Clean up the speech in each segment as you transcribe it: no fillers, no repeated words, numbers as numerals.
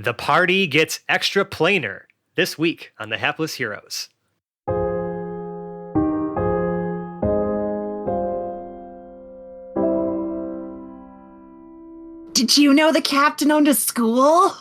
The party gets extra planar this week on the Hapless Heroes. Did you know the captain owned a school?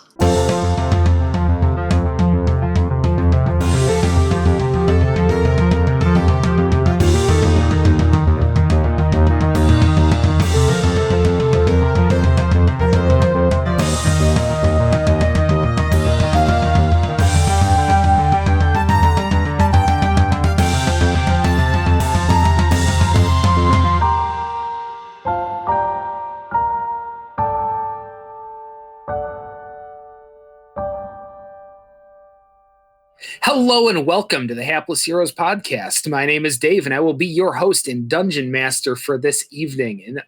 Hello and welcome to the Hapless Heroes podcast. My name is Dave and I will be your host and dungeon master for this evening. And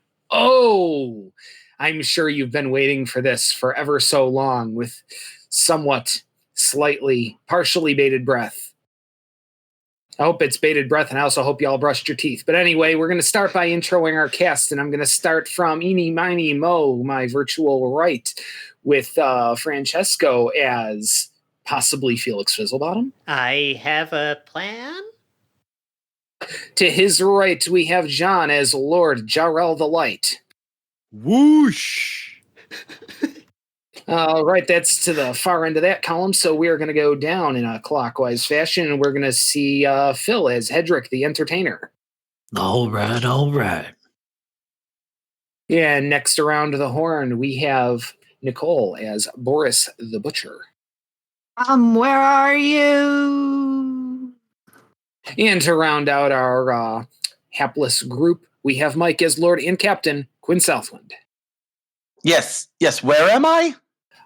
I'm sure you've been waiting for this for ever so long with somewhat, slightly, partially bated breath. I hope it's bated breath, and I also hope you all brushed your teeth. But anyway, we're going to start by introing our cast, and I'm going to start from Eeny, Miny, Mo, my virtual right, with Francesco as possibly Felix Fizzlebottom. I have a plan? To his right, we have John as Lord Jarrell the Light. Whoosh! All right, that's to the far end of that column, so we're going to go down in a clockwise fashion, and we're going to see Phil as Hedrick the Entertainer. All right. Yeah, and next around the horn, we have Nicole as Boris the Butcher. Where are you? And to round out our hapless group, we have Mike as Lord and Captain Quinn Southwind. Yes. Where am I?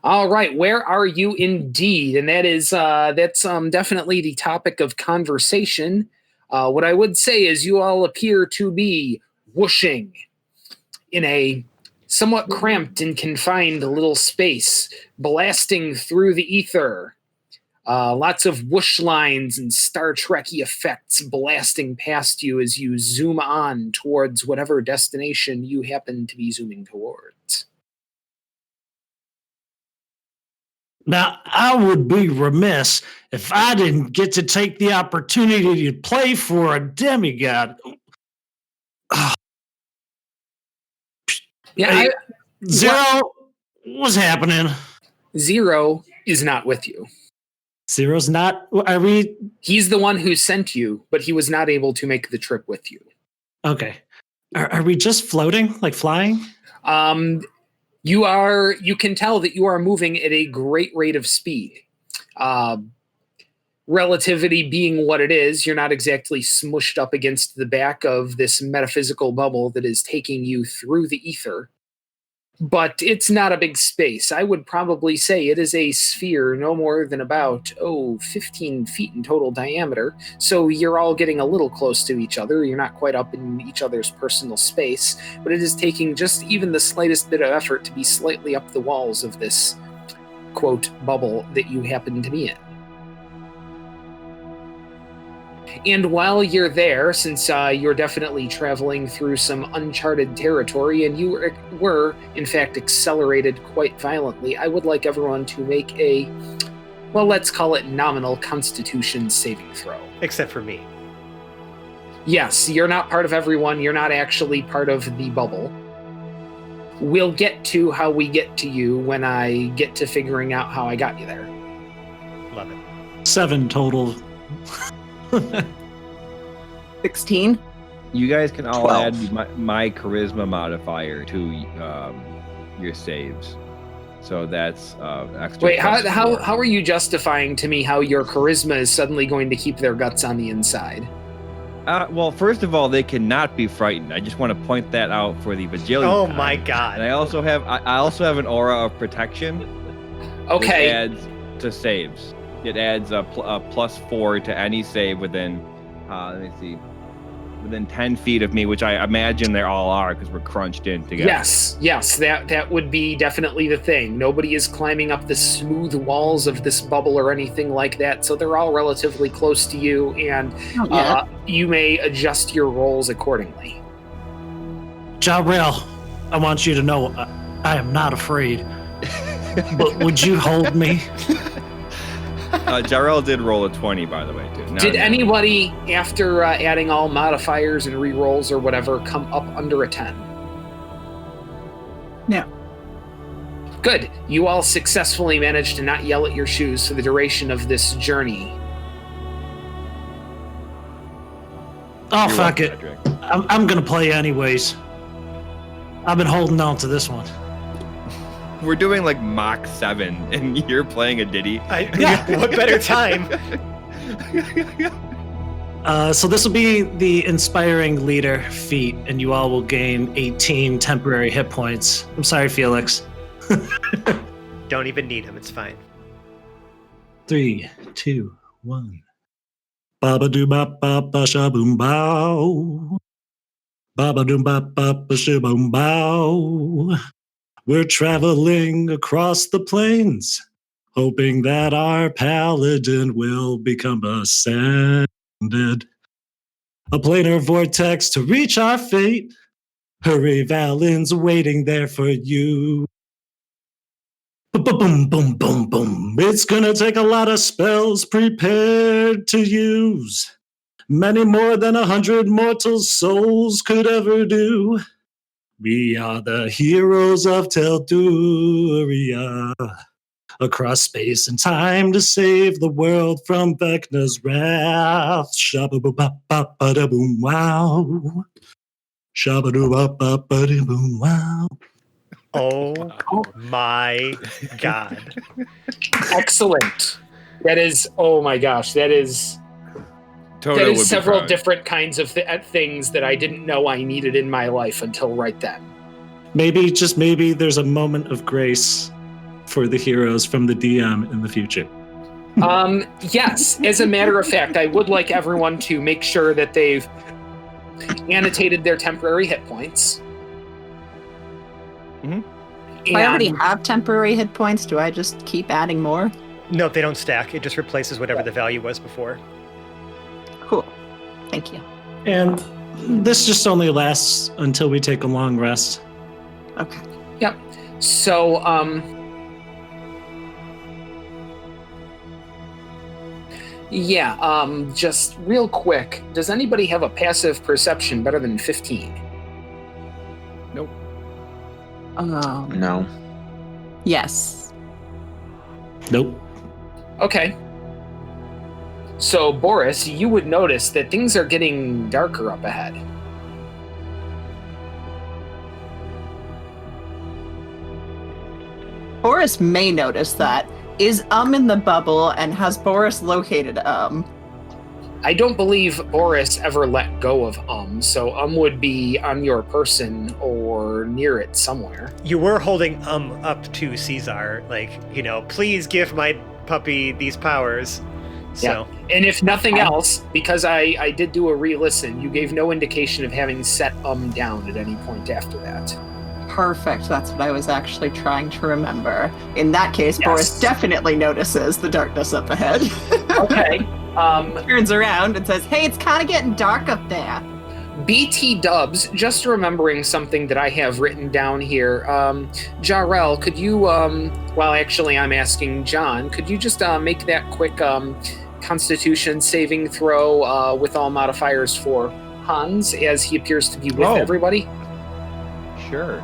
All right, where are you indeed? And that is that's definitely the topic of conversation. What I would say is you all appear to be whooshing in a somewhat cramped and confined little space, blasting through the ether. Lots of whoosh lines and Star Trek-y effects blasting past you as you zoom on towards whatever destination you happen to be zooming towards. Now, I would be remiss if I didn't get to take the opportunity to play for a demigod. Yeah, Hey, Zero, what's happening? Zero is not with you. Zero's not. Are we? He's the one who sent you, but he was not able to make the trip with you. Okay. Are we just floating, like flying? You can tell that you are moving at a great rate of speed. Relativity being what it is, you're not exactly smushed up against the back of this metaphysical bubble that is taking you through the ether. But it's not a big space. I would probably say it is a sphere no more than about, 15 feet in total diameter. So you're all getting a little close to each other. You're not quite up in each other's personal space, but it is taking just even the slightest bit of effort to be slightly up the walls of this, quote, bubble that you happen to be in. And while you're there, since you're definitely traveling through some uncharted territory, and you were, in fact, accelerated quite violently, I would like everyone to make a, let's call it nominal Constitution saving throw. Except for me. Yes, you're not part of everyone. You're not actually part of the bubble. We'll get to how we get to you when I get to figuring out how I got you there. Love it. 7 total. 16. You guys can all 12. add my charisma modifier to your saves. So that's extra. Wait, plus how 4. are you justifying to me how your charisma is suddenly going to keep their guts on the inside? Well, first of all, they cannot be frightened. I just want to point that out for the bajillion. Oh time. my god. And I also have an aura of protection. Okay. It adds to saves. It adds a plus 4 to any save within. Let me see. Within 10 feet of me, which I imagine they all are because we're crunched in together. Yes, that would be definitely the thing. Nobody is climbing up the smooth walls of this bubble or anything like that, so they're all relatively close to you, and you may adjust your rolls accordingly. Jarrell, I want you to know I am not afraid. But would you hold me? Jarrell did roll a 20, by the way, too. Did anybody, after adding all modifiers and re-rolls or whatever, come up under a 10? No. Good. You all successfully managed to not yell at your shoes for the duration of this journey. Oh, You're fuck welcome, it. Cedric. I'm going to play anyways. I've been holding on to this one. We're doing like Mach 7, and you're playing a ditty. What better time? So this will be the Inspiring Leader feat, and you all will gain 18 temporary hit points. I'm sorry, Felix. Don't even need him. It's fine. 3, 2, 1. Baba doo bop bop ba shaboom bow. Baba doo bop bop ba shaboom bow. We're traveling across the plains, hoping that our paladin will become ascended. A planar vortex to reach our fate. Hurry, Valin's waiting there for you. Boom, boom, boom, boom. It's gonna take a lot of spells prepared to use. Many more than 100 mortal souls could ever do. We are the heroes of Telduria. Across space and time to save the world from Vecna's wrath. Shabba-boo-bop-bop-ba-da-boom, wow. Shabba-doo-bop-bop-ba-da-boom, wow. Oh my God. Excellent. That is, oh my gosh, that is Toto would be several proud. different kinds of things that I didn't know I needed in my life until right then. Maybe, just maybe, there's a moment of grace for the heroes from the DM in the future. Yes, as a matter of fact, I would like everyone to make sure that they've annotated their temporary hit points. Mhm. If I already have temporary hit points, do I just keep adding more? No, they don't stack. It just replaces whatever the value was before. Cool. Thank you. And this just only lasts until we take a long rest. Okay. Yep. So, just real quick, does anybody have a passive perception better than 15? No. Yes. Nope. Okay. So, Boris, you would notice that things are getting darker up ahead. Boris may notice that. Is in the bubble, and has Boris located I don't believe Boris ever let go of so would be on your person or near it somewhere. You were holding up to Caesar, like, please give my puppy these powers. So And if nothing else, because I did do a re-listen, you gave no indication of having set down at any point after that. Perfect. That's what I was actually trying to remember. In that case, Yes. Boris definitely notices the darkness up ahead. Okay. Turns around and says, hey, it's kind of getting dark up there. BT Dubs, just remembering something that I have written down here. Jarrell, could you, well, actually, I'm asking John, could you just make that quick Constitution saving throw with all modifiers for Hans, as he appears to be with Oh. everybody? Sure.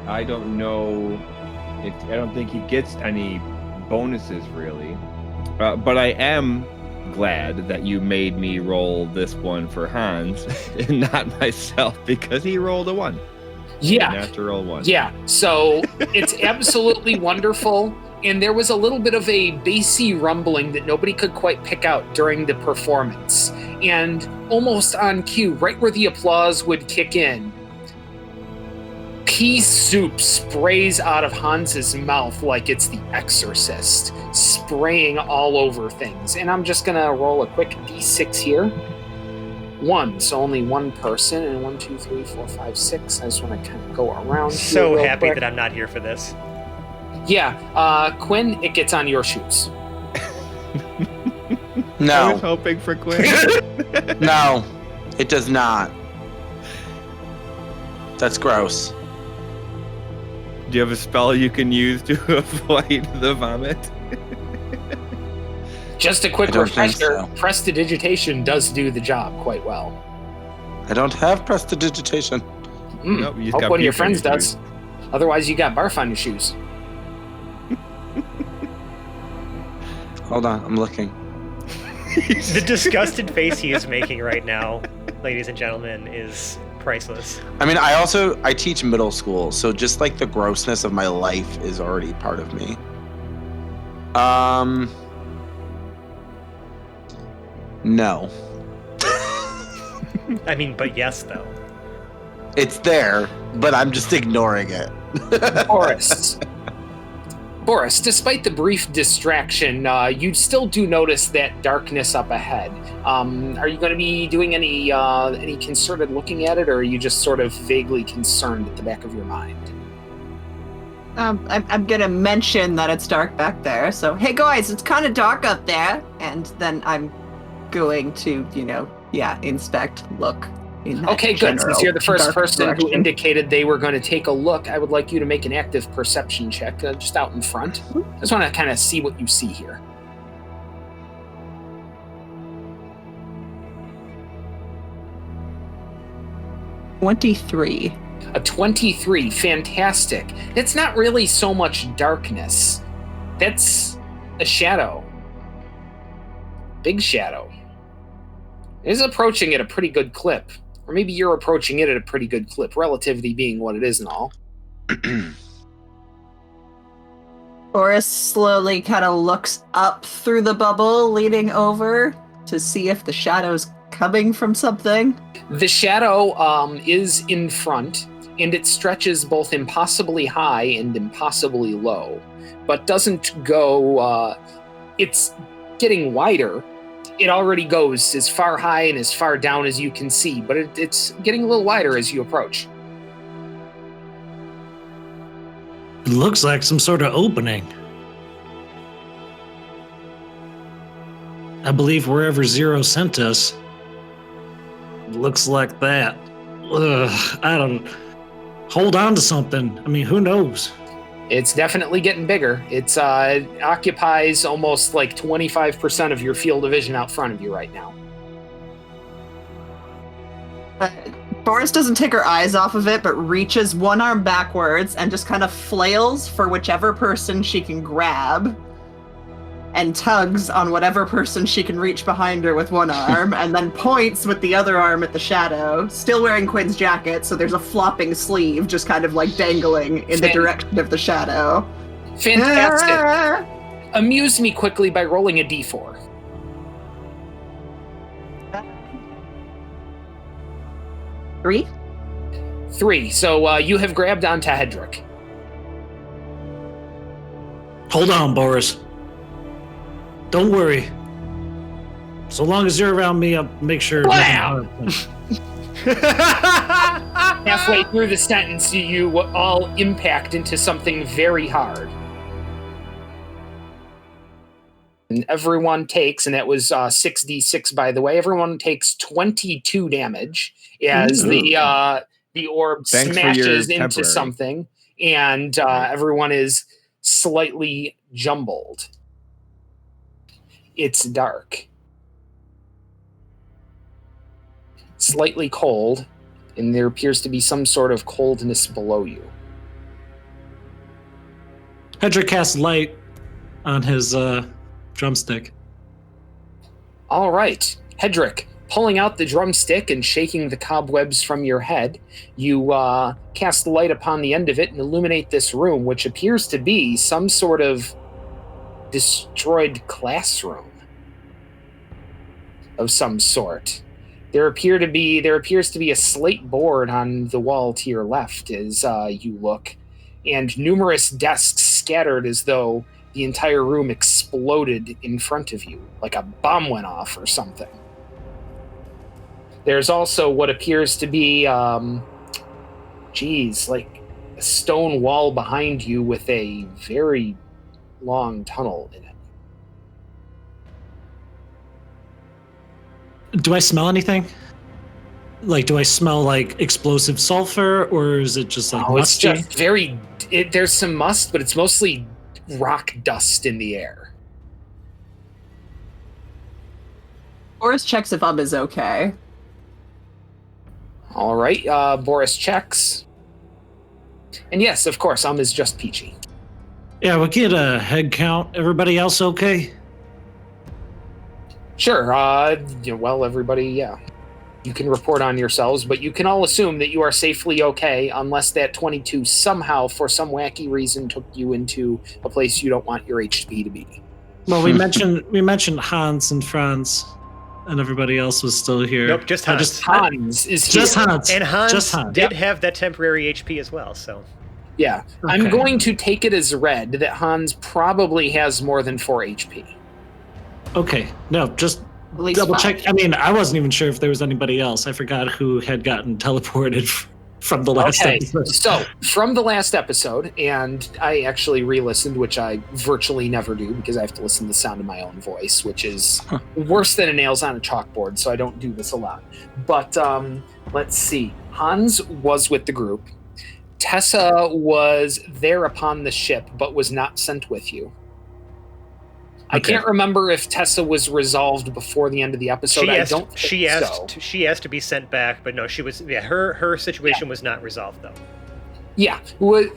I don't know I don't think he gets any bonuses really. But I am glad that you made me roll this one for Hans and not myself, because he rolled a 1. Yeah. Natural 1. Yeah, so it's absolutely wonderful. And there was a little bit of a bassy rumbling that nobody could quite pick out during the performance. And almost on cue, right where the applause would kick in, pea soup sprays out of Hans's mouth like it's the Exorcist, spraying all over things. And I'm just gonna roll a quick d6 here. 1, so only one person, and 1, 2, 3, 4, 5, 6. I just want to kind of go around. so here real happy quick. that I'm not here for this. Yeah, Quinn, it gets on your shoes. I was No. hoping for Quinn. No. It does not. That's gross. Do you have a spell you can use to avoid the vomit? Just a quick I don't think refresher, so. prestidigitation does do the job quite well. I don't have prestidigitation. Nope, you just Hope got one of your puke on friends your does. Otherwise, you got barf on your shoes. Hold on, I'm looking. The disgusted face he is making right now, ladies and gentlemen, is priceless. I mean, I teach middle school, so just like the grossness of my life is already part of me. No. I mean, but yes, though. It's there, but I'm just ignoring it. Boris, despite the brief distraction, you still do notice that darkness up ahead. Are you going to be doing any concerted looking at it, or are you just sort of vaguely concerned at the back of your mind? I'm gonna mention that it's dark back there. So, hey guys, it's kind of dark up there. And then I'm going to, inspect, look. In that Okay, good. Since you're the first dark person who direction. indicated they were going to take a look, I would like you to make an active perception check, just out in front. I just want to kind of see what you see here. $23. A 23, fantastic. It's not really so much darkness. That's a shadow. Big shadow. It is approaching at a pretty good clip. Or maybe you're approaching it at a pretty good clip, relativity being what it is and all. Boris slowly kind of looks up through the bubble, leaning over to see if the shadow's coming from something. The shadow is in front, and it stretches both impossibly high and impossibly low, but doesn't go... it's getting wider. It already goes as far high and as far down as you can see, but it's getting a little wider as you approach. It looks like some sort of opening. I believe wherever Zero sent us, it looks like that. I don't... Hold on to something. I mean, who knows? It's definitely getting bigger. It occupies almost like 25% of your field of vision out front of you right now. Boris doesn't take her eyes off of it, but reaches one arm backwards and just kind of flails for whichever person she can grab and tugs on whatever person she can reach behind her with one arm and then points with the other arm at the shadow, still wearing Quinn's jacket, so there's a flopping sleeve just kind of like dangling in the direction of the shadow. Fantastic. Amuse me quickly by rolling a d4. 3? 3. So you have grabbed onto Hedrick. Hold on, Boris. Don't worry. So long as you're around me, I'll make sure. Wow. Halfway through the sentence, you all impact into something very hard. And everyone takes, and that was 6d6 by the way, everyone takes 22 damage as the orb Thanks smashes for your into temporary. something, and everyone is slightly jumbled. It's dark. Slightly cold, and there appears to be some sort of coldness below you. Hedrick casts light on his drumstick. All right, Hedrick, pulling out the drumstick and shaking the cobwebs from your head, you cast light upon the end of it and illuminate this room, which appears to be some sort of destroyed classroom of some sort. There appears to be a slate board on the wall to your left as you look, and numerous desks scattered as though the entire room exploded in front of you, like a bomb went off or something. There's also what appears to be, like a stone wall behind you with a very long tunnel in it. Do I smell anything? like, do I smell like explosive sulfur, or is it just like Oh, it's musty? just very. There's some must, but it's mostly rock dust in the air. Boris checks if is okay. All right, Boris checks. And yes, of course, is just peachy. Yeah, we'll get a head count. Everybody else okay? Sure, well, everybody, yeah. You can report on yourselves, but you can all assume that you are safely okay unless that 22 somehow, for some wacky reason, took you into a place you don't want your HP to be. Well, we mentioned Hans and Franz, and everybody else was still here. Nope, just Hans. Hans is here. Just Hans. And Hans, Just Hans. did have that temporary HP as well, so. Yeah, I'm Okay. going to take it as read that Hans probably has more than 4 HP. Okay, no, just At least double 5. check. I mean, I wasn't even sure if there was anybody else. I forgot who had gotten teleported from the last Okay, episode. so from the last episode, and I actually re-listened, which I virtually never do because I have to listen to the sound of my own voice, which is worse than a nails on a chalkboard, so I don't do this a lot. But let's see. Hans was with the group. Tessa was there upon the ship, but was not sent with you. I Okay. can't remember if Tessa was resolved before the end of the episode. I don't think she asked so. she asked to be sent back, but no, she was her situation was not resolved though. Yeah, we'll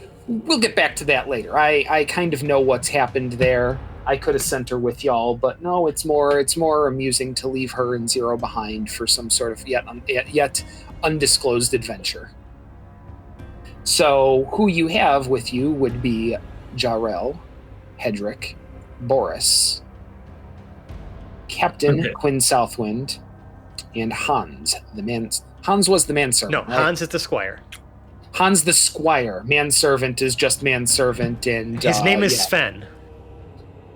get back to that later. I kind of know what's happened there. I could have sent her with y'all, but no, it's more amusing to leave her and Zero behind for some sort of yet undisclosed adventure. So who you have with you would be Jarrell, Hedrick, Boris, Captain Okay. Quinn Southwind, and Hans. Hans was the manservant. No, right? Hans is the squire. Hans the squire. Manservant is just manservant, and His name is yeah. Sven.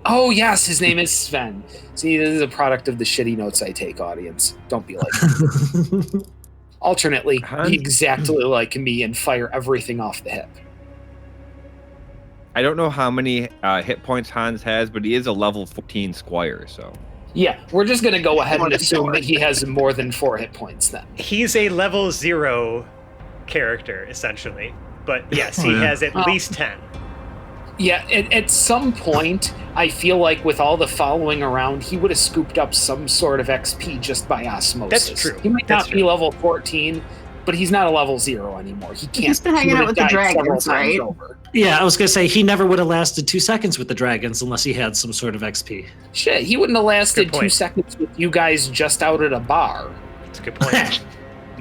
Oh yes, his name is Sven. See, this is a product of the shitty notes I take, audience. Don't be like alternately, Hans- be exactly like me and fire everything off the hip. I don't know how many hit points Hans has, but he is a level 14 squire, so. Yeah, we're just gonna go ahead More and than assume 4. that he has more than 4 hit points then. He's a level 0 character essentially, but yes, he Oh, yeah. has at least 10. Yeah, at some point, I feel like with all the following around, he would have scooped up some sort of XP just by osmosis. That's true. He might That's not be true. level 14, but he's not a level 0 anymore. He can't. He's been hanging He out would've with the died several dragons, times right? over. Yeah, I was gonna say he never would have lasted 2 seconds with the dragons unless he had some sort of XP. Shit, he wouldn't have lasted Good 2 point. seconds with you guys just out at a bar. That's a good point.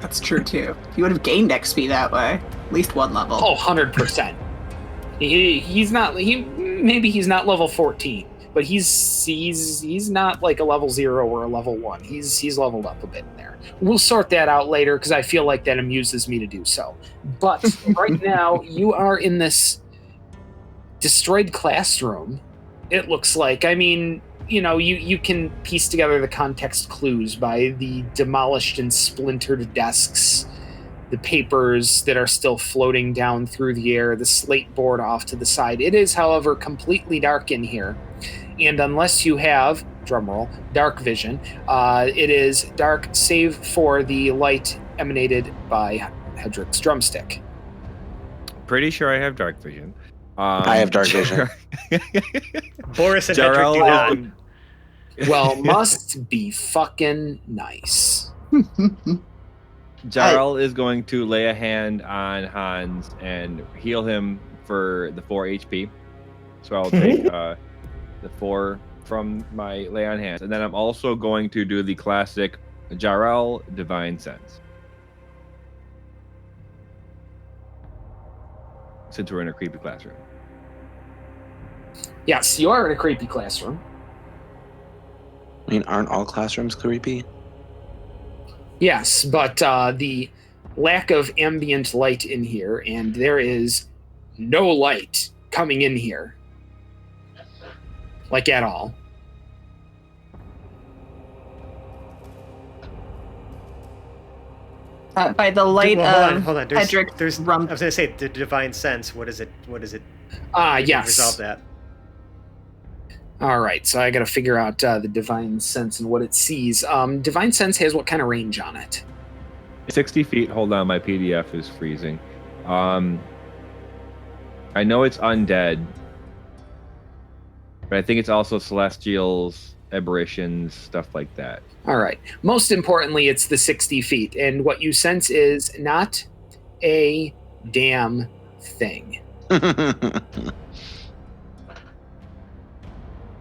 That's true too. He would have gained XP that way. At least 1 level. Oh, 100%. He's not. Maybe he's not level 14, but he's not like a level 0 or a level 1. He's leveled up a bit in there. We'll sort that out later because I feel like that amuses me to do so. But right now, you are in this destroyed classroom. It looks like. I mean, you can piece together the context clues by the demolished and splintered desks, the papers that are still floating down through the air, the slate board off to the side. It is, however, completely dark in here. And unless you have, drumroll, dark vision, it is dark save for the light emanated by Hedrick's drumstick. Pretty sure I have dark vision. I have dark vision. Boris and Hedrick do Jarrell, not. Well, must be fucking nice. Jarrell is going to lay a hand on Hans and heal him for the 4 HP. So I'll take the 4 from my lay on hands. And then I'm also going to do the classic Jarrell Divine Sense. Since we're in a creepy classroom. Yes, you are in a creepy classroom. I mean, aren't all classrooms creepy? Yes, but the lack of ambient light in here, and there is no light coming in here. Like at all. By the light Well, of hold on. Hedrick There's I rum- was gonna say the divine sense. What is it? Yes. Resolve that. All right, so I got to figure out the divine sense and what it sees. Divine sense has what kind of range on it? 60 feet. Hold on, my PDF is freezing. I know it's undead, but I think it's also celestials, aberrations, stuff like that. All right. Most importantly, it's the 60 feet, and what you sense is not a damn thing.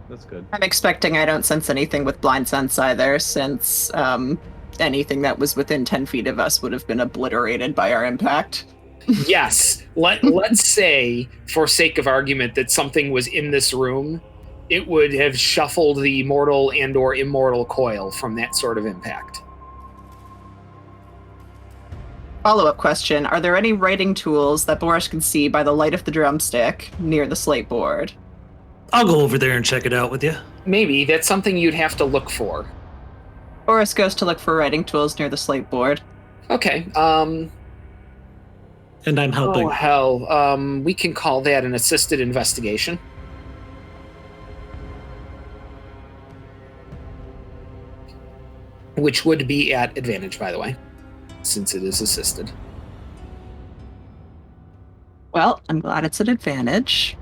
That's good. I'm expecting I don't sense anything with blind sense either, since anything that was within 10 feet of us would have been obliterated by our impact. Yes. Let's say, for sake of argument, that something was in this room. It would have shuffled the mortal and or immortal coil from that sort of impact. Follow-up question. Are there any writing tools that Boris can see by the light of the drumstick near the slate board? I'll go over there and check it out with you. Maybe. That's something you'd have to look for. Boris goes to look for writing tools near the slate board. Okay. And I'm helping. Oh, hell. We can call that an assisted investigation. Which would be at advantage, by the way, since it is assisted. Well, I'm glad it's an advantage.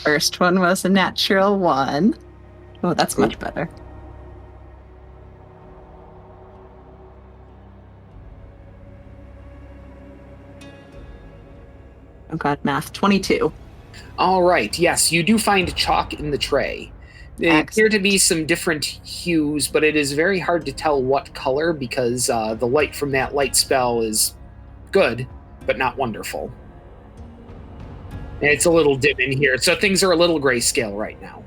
First one was a natural 1. Oh, that's much better. Oh god, math. 22. All right. Yes, you do find chalk in the tray. There appear to be some different hues, but it is very hard to tell what color because the light from that light spell is good, but not wonderful. And it's a little dim in here, so things are a little grayscale right now.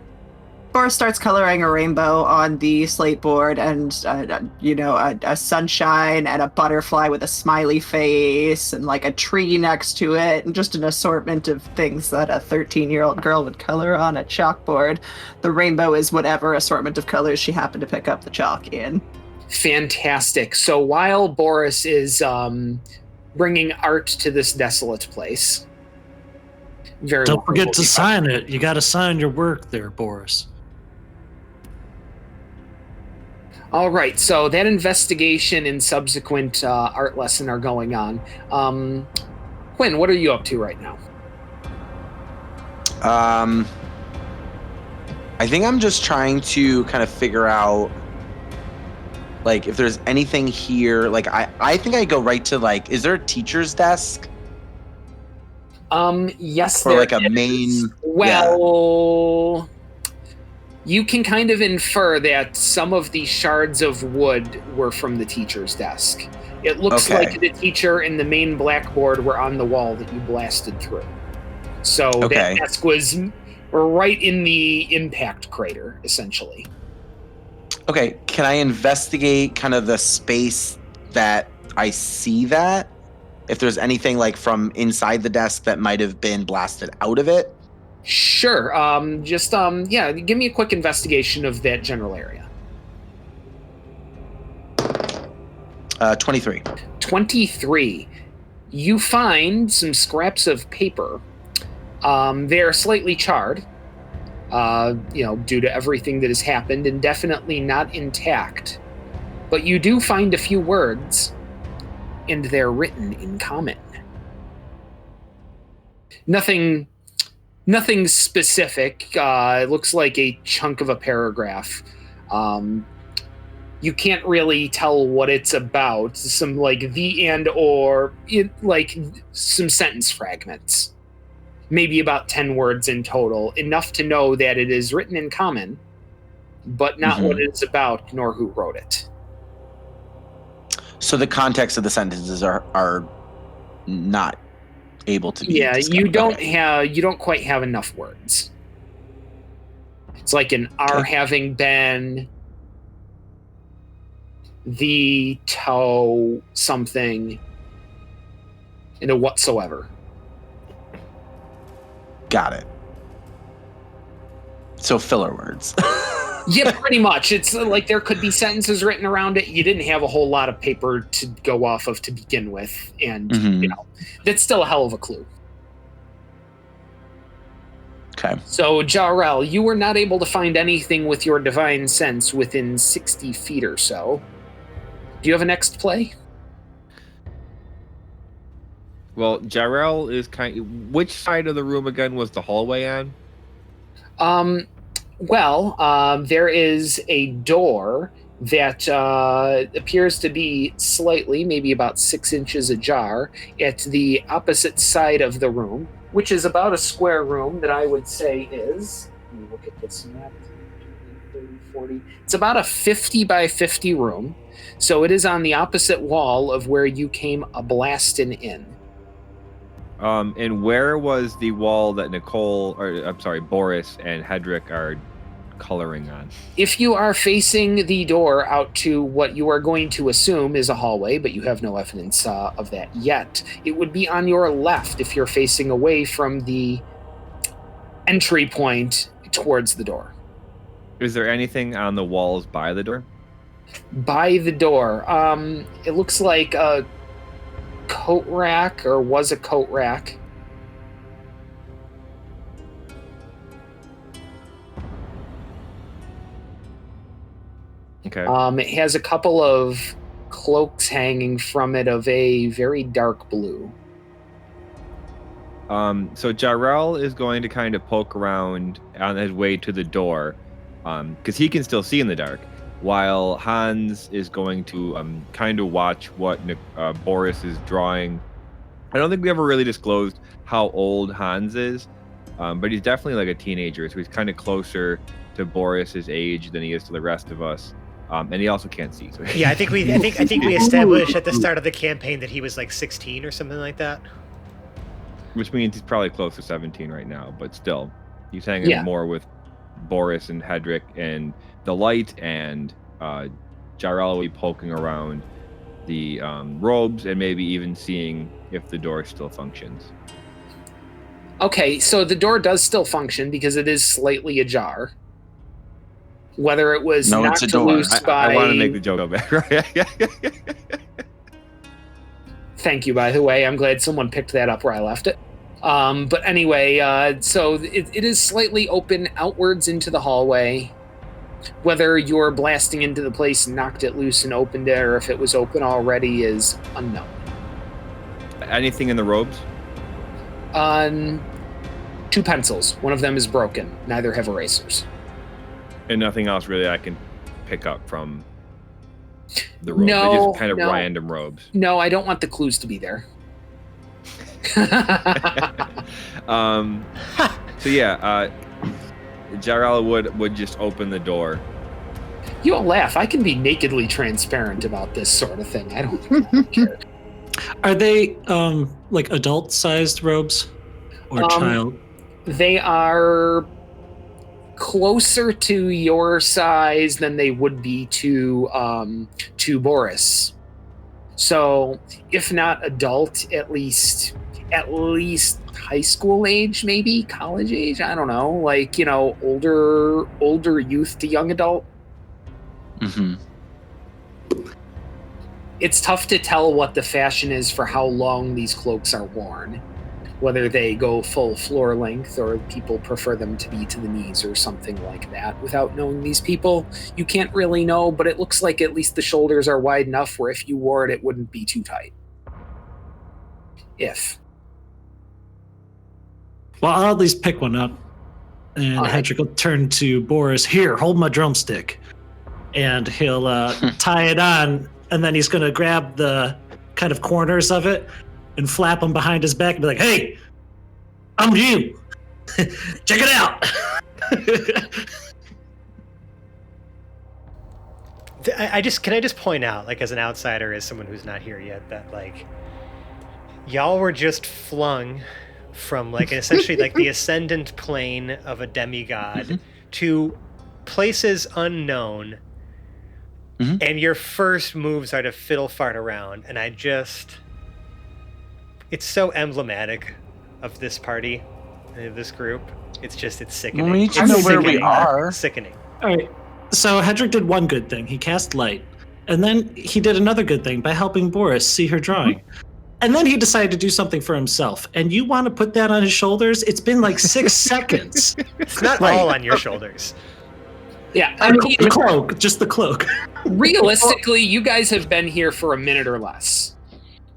Boris starts coloring a rainbow on the slate board, and a sunshine and a butterfly with a smiley face, and like a tree next to it, and just an assortment of things that a 13-year-old girl would color on a chalkboard. The rainbow is whatever assortment of colors she happened to pick up the chalk in. Fantastic. So while Boris is bringing art to this desolate place, Don't forget to sign it. You got to sign your work there, Boris. All right, so that investigation and subsequent art lesson are going on. Quinn, what are you up to right now? I think I'm just trying to kind of figure out, like, if there's anything here. Like, I think I go right to, like, is there a teacher's desk? Yes, or there like a is. main. Well, you can kind of infer that some of the shards of wood were from the teacher's desk. It looks Okay. like the teacher and the main blackboard were on the wall that you blasted through. So Okay. that desk was right in the impact crater, essentially. Okay, can I investigate kind of the space that I see that? If there's anything like from inside the desk that might have been blasted out of it? Sure. Give me a quick investigation of that general area. 23. 23. You find some scraps of paper. They're slightly charred, due to everything that has happened, and definitely not intact. But you do find a few words, and they're written in common. Nothing specific. It looks like a chunk of a paragraph. You can't really tell what it's about. Some like the and or some sentence fragments. Maybe about 10 words in total. Enough to know that it is written in common, but not what it's about nor who wrote it. So the context of the sentences are not able to be discovered. You don't quite have enough words. It's like an are having been, the toe something, and a whatsoever. Got it. So filler words. Yeah, pretty much. It's like there could be sentences written around it. You didn't have a whole lot of paper to go off of to begin with, and that's still a hell of a clue. Okay. So, Jarrell, you were not able to find anything with your divine sense within 60 feet or so. Do you have a next play? Well, Jarrell is which side of the room again was the hallway on? There is a door that appears to be slightly, maybe about 6 inches ajar, at the opposite side of the room, which is about a square room that I would say is, let me look at this map, 30, 40. It's about a 50 by 50 room. So it is on the opposite wall of where you came a-blasting in. And where was the wall that Boris and Hedrick are coloring on? If you are facing the door out to what you are going to assume is a hallway, but you have no evidence of that yet, it would be on your left if you're facing away from the entry point towards the door. Is there anything on the walls by the door? By the door, it looks like a coat rack, or was a coat rack. Okay. It has a couple of cloaks hanging from it of a very dark blue. So Jarrell is going to kind of poke around on his way to the door, because he can still see in the dark, while Hans is going to kind of watch what Boris is drawing. I don't think we ever really disclosed how old Hans is, but he's definitely like a teenager, so he's kind of closer to Boris's age than he is to the rest of us. And he also can't see. So Yeah, I think we established at the start of the campaign that he was like 16 or something like that. Which means he's probably close to 17 right now, but still, he's hanging more with Boris and Hedrick and the light, and Jarrell will be poking around the robes and maybe even seeing if the door still functions. Okay, so the door does still function because it is slightly ajar. Whether it was knocked loose by... I want to make the joke go back, right? Thank you, by the way. I'm glad someone picked that up where I left it. But anyway, so it is slightly open outwards into the hallway. Whether you're blasting into the place and knocked it loose and opened it, or if it was open already, is unknown. Anything in the robes? 2 pencils. One of them is broken. Neither have erasers. And nothing else really I can pick up from the robes. No, They're just kind of random robes. No, I don't want the clues to be there. So yeah, Jarrell would just open the door. You all laugh. I can be nakedly transparent about this sort of thing. I don't care. Are they like adult-sized robes or child? They are closer to your size than they would be to Boris. So, if not adult, at least high school age, maybe college age. I don't know, like, you know, older youth to young adult. Mm-hmm. It's tough to tell what the fashion is for how long these cloaks are worn. Whether they go full floor length or people prefer them to be to the knees or something like that. Without knowing these people, you can't really know, but it looks like at least the shoulders are wide enough where if you wore it, it wouldn't be too tight. Well, I'll at least pick one up. And Hedrick will turn to Boris. Here, hold my drumstick. And he'll tie it on, and then he's going to grab the kind of corners of it and flap them behind his back and be like, hey, I'm you. Check it out. Can I just point out, like, as an outsider, as someone who's not here yet, that, like, y'all were just flung from, like, essentially, like, the ascendant plane of a demigod to places unknown, and your first moves are to fiddle fart around, and it's so emblematic of this party, of this group. It's sickening. We need to know where we are. Sickening. All right. So Hedrick did one good thing. He cast light. And then he did another good thing by helping Boris see her drawing. And then he decided to do something for himself. And you want to put that on his shoulders? It's been like 6 seconds. It's not all on your shoulders. Yeah, I I mean, mean, The cloak, just the cloak. realistically, you guys have been here for a minute or less.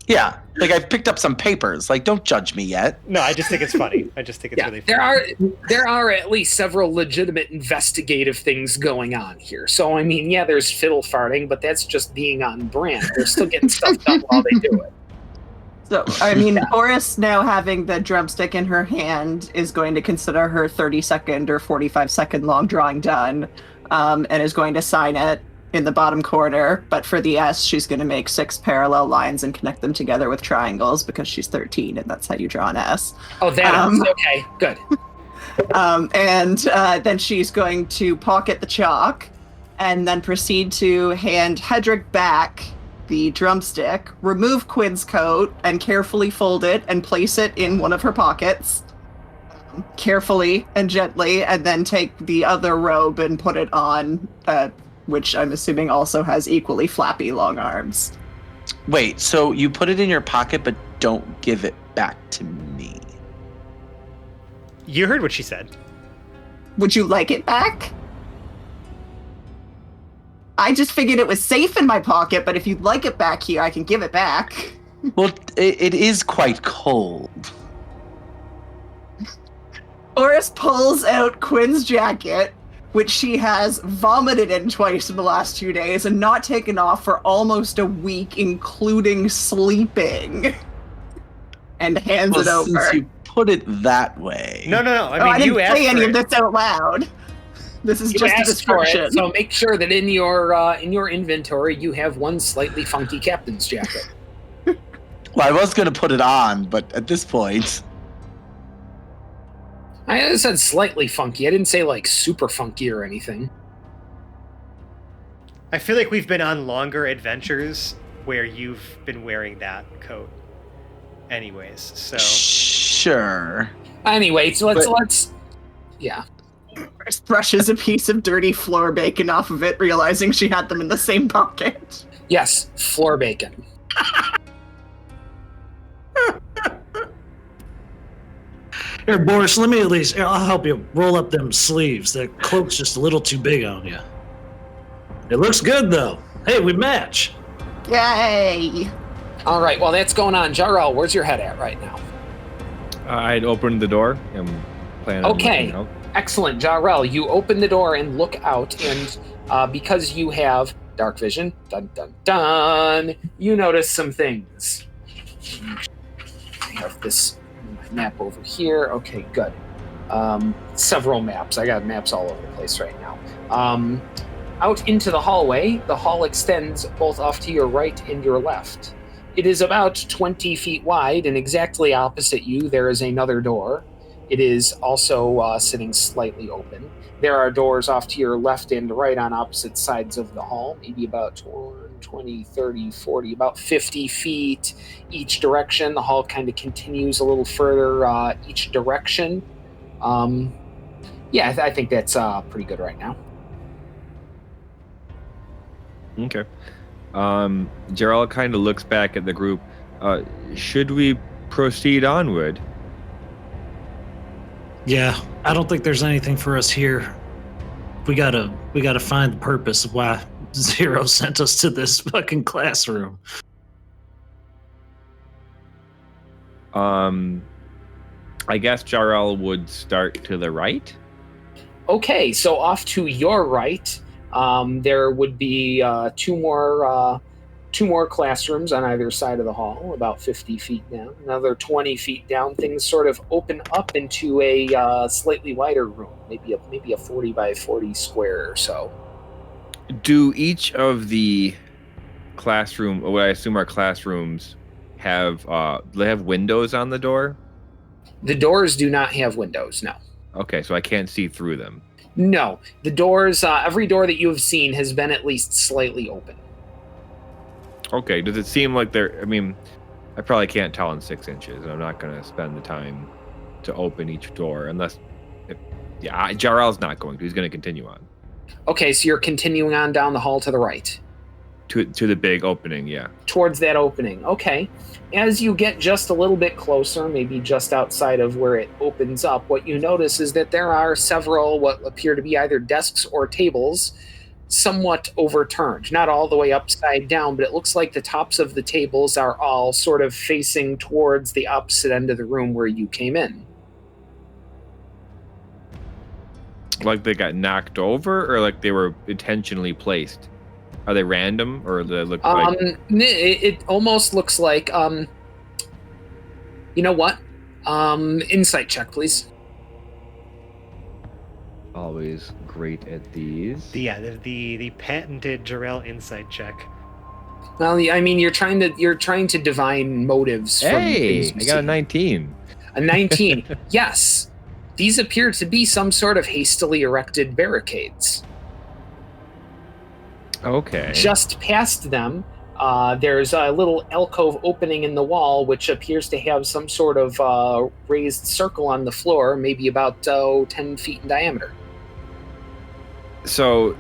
Yeah, like I've picked up some papers. Like, don't judge me yet. No, I just think it's funny. I just think it's Yeah, really funny. there are at least several legitimate investigative things going on here. So I mean, yeah, there's fiddle farting, but that's just being on brand. They're still getting stuff done while they do it. So, I mean, Boris, now having the drumstick in her hand, is going to consider her 30-second or 45-second long drawing done, and is going to sign it in the bottom corner. But for the S, she's going to make 6 parallel lines and connect them together with triangles because she's 13, and that's how you draw an S. Oh, that is okay. Good. And then she's going to pocket the chalk and then proceed to hand Hedrick back the drumstick, remove Quinn's coat, and carefully fold it and place it in one of her pockets. Carefully and gently, and then take the other robe and put it on, which I'm assuming also has equally flappy long arms. Wait, so you put it in your pocket, but don't give it back to me. You heard what she said. Would you like it back? I just figured it was safe in my pocket, but if you'd like it back here, I can give it back. Well, it is quite cold. Boris pulls out Quinn's jacket, which she has vomited in twice in the last 2 days and not taken off for almost a week, including sleeping, and hands it over. Since you put it that way. No. I I mean, you didn't asked say any for of it. this out loud. This is You just a asked for description. it, so make sure that in your inventory you have one slightly funky captain's jacket. Well, I was going to put it on, but at this point... I said slightly funky. I didn't say like super funky or anything. I feel like we've been on longer adventures where you've been wearing that coat. Anyways, so Sure. Anyway, so let's yeah. Boris brushes a piece of dirty floor bacon off of it, realizing she had them in the same pocket. Yes, floor bacon. Here, Boris, let me at least, I'll help you roll up them sleeves. That cloak's just a little too big on you. It looks good, though. Hey, we match. Yay! All right, while that's going on, Jarrell, where's your head at right now? I'd opened the door and plan on Okay. looking out. Excellent, Jarrell. You open the door and look out, and because you have dark vision, dun dun dun, you notice some things. I have this map over here. Okay, good. Several maps. I got maps all over the place right now. Out into the hallway, the hall extends both off to your right and your left. It is about 20 feet wide, and exactly opposite you, there is another door. It is also sitting slightly open. There are doors off to your left and right on opposite sides of the hall, maybe about 20, 30, 40, about 50 feet each direction. The hall kind of continues a little further each direction. I think that's pretty good right now. Okay. Gerald kind of looks back at the group. Should we proceed onward? Yeah, I don't think there's anything for us here. We gotta find the purpose of why Zero sent us to this fucking classroom. I guess Jarl would start to the right. Okay, so off to your right, there would be two more classrooms on either side of the hall, about 50 feet down. Another 20 feet down, things sort of open up into a slightly wider room, maybe a 40 by 40 square or so. Do each of the classroom, what I assume are classrooms, have do they have windows on the door? The doors do not have windows, no. Okay, so I can't see through them. No, the doors, every door that you have seen has been at least slightly open. Okay, does it seem like they're, I mean, I probably can't tell in 6 inches, and I'm not going to spend the time to open each door unless, Jarl's not going to, he's going to continue on. Okay, so you're continuing on down the hall to the right. to the big opening, yeah. Towards that opening. Okay. As you get just a little bit closer, maybe just outside of where it opens up, what you notice is that there are several what appear to be either desks or tables somewhat overturned. Not all the way upside down, but it looks like the tops of the tables are all sort of facing towards the opposite end of the room where you came in. Like they got knocked over, or like they were intentionally placed? Are they random, or do they look like... It almost looks like, you know what? Insight check, please. Always great at these. The patented Jarrell insight check. Well, I mean, you're trying to divine motives. Hey, from I got a 19. A 19. Yes, these appear to be some sort of hastily erected barricades. Okay. Just past them, there's a little alcove opening in the wall, which appears to have some sort of raised circle on the floor, maybe about 10 feet in diameter. So,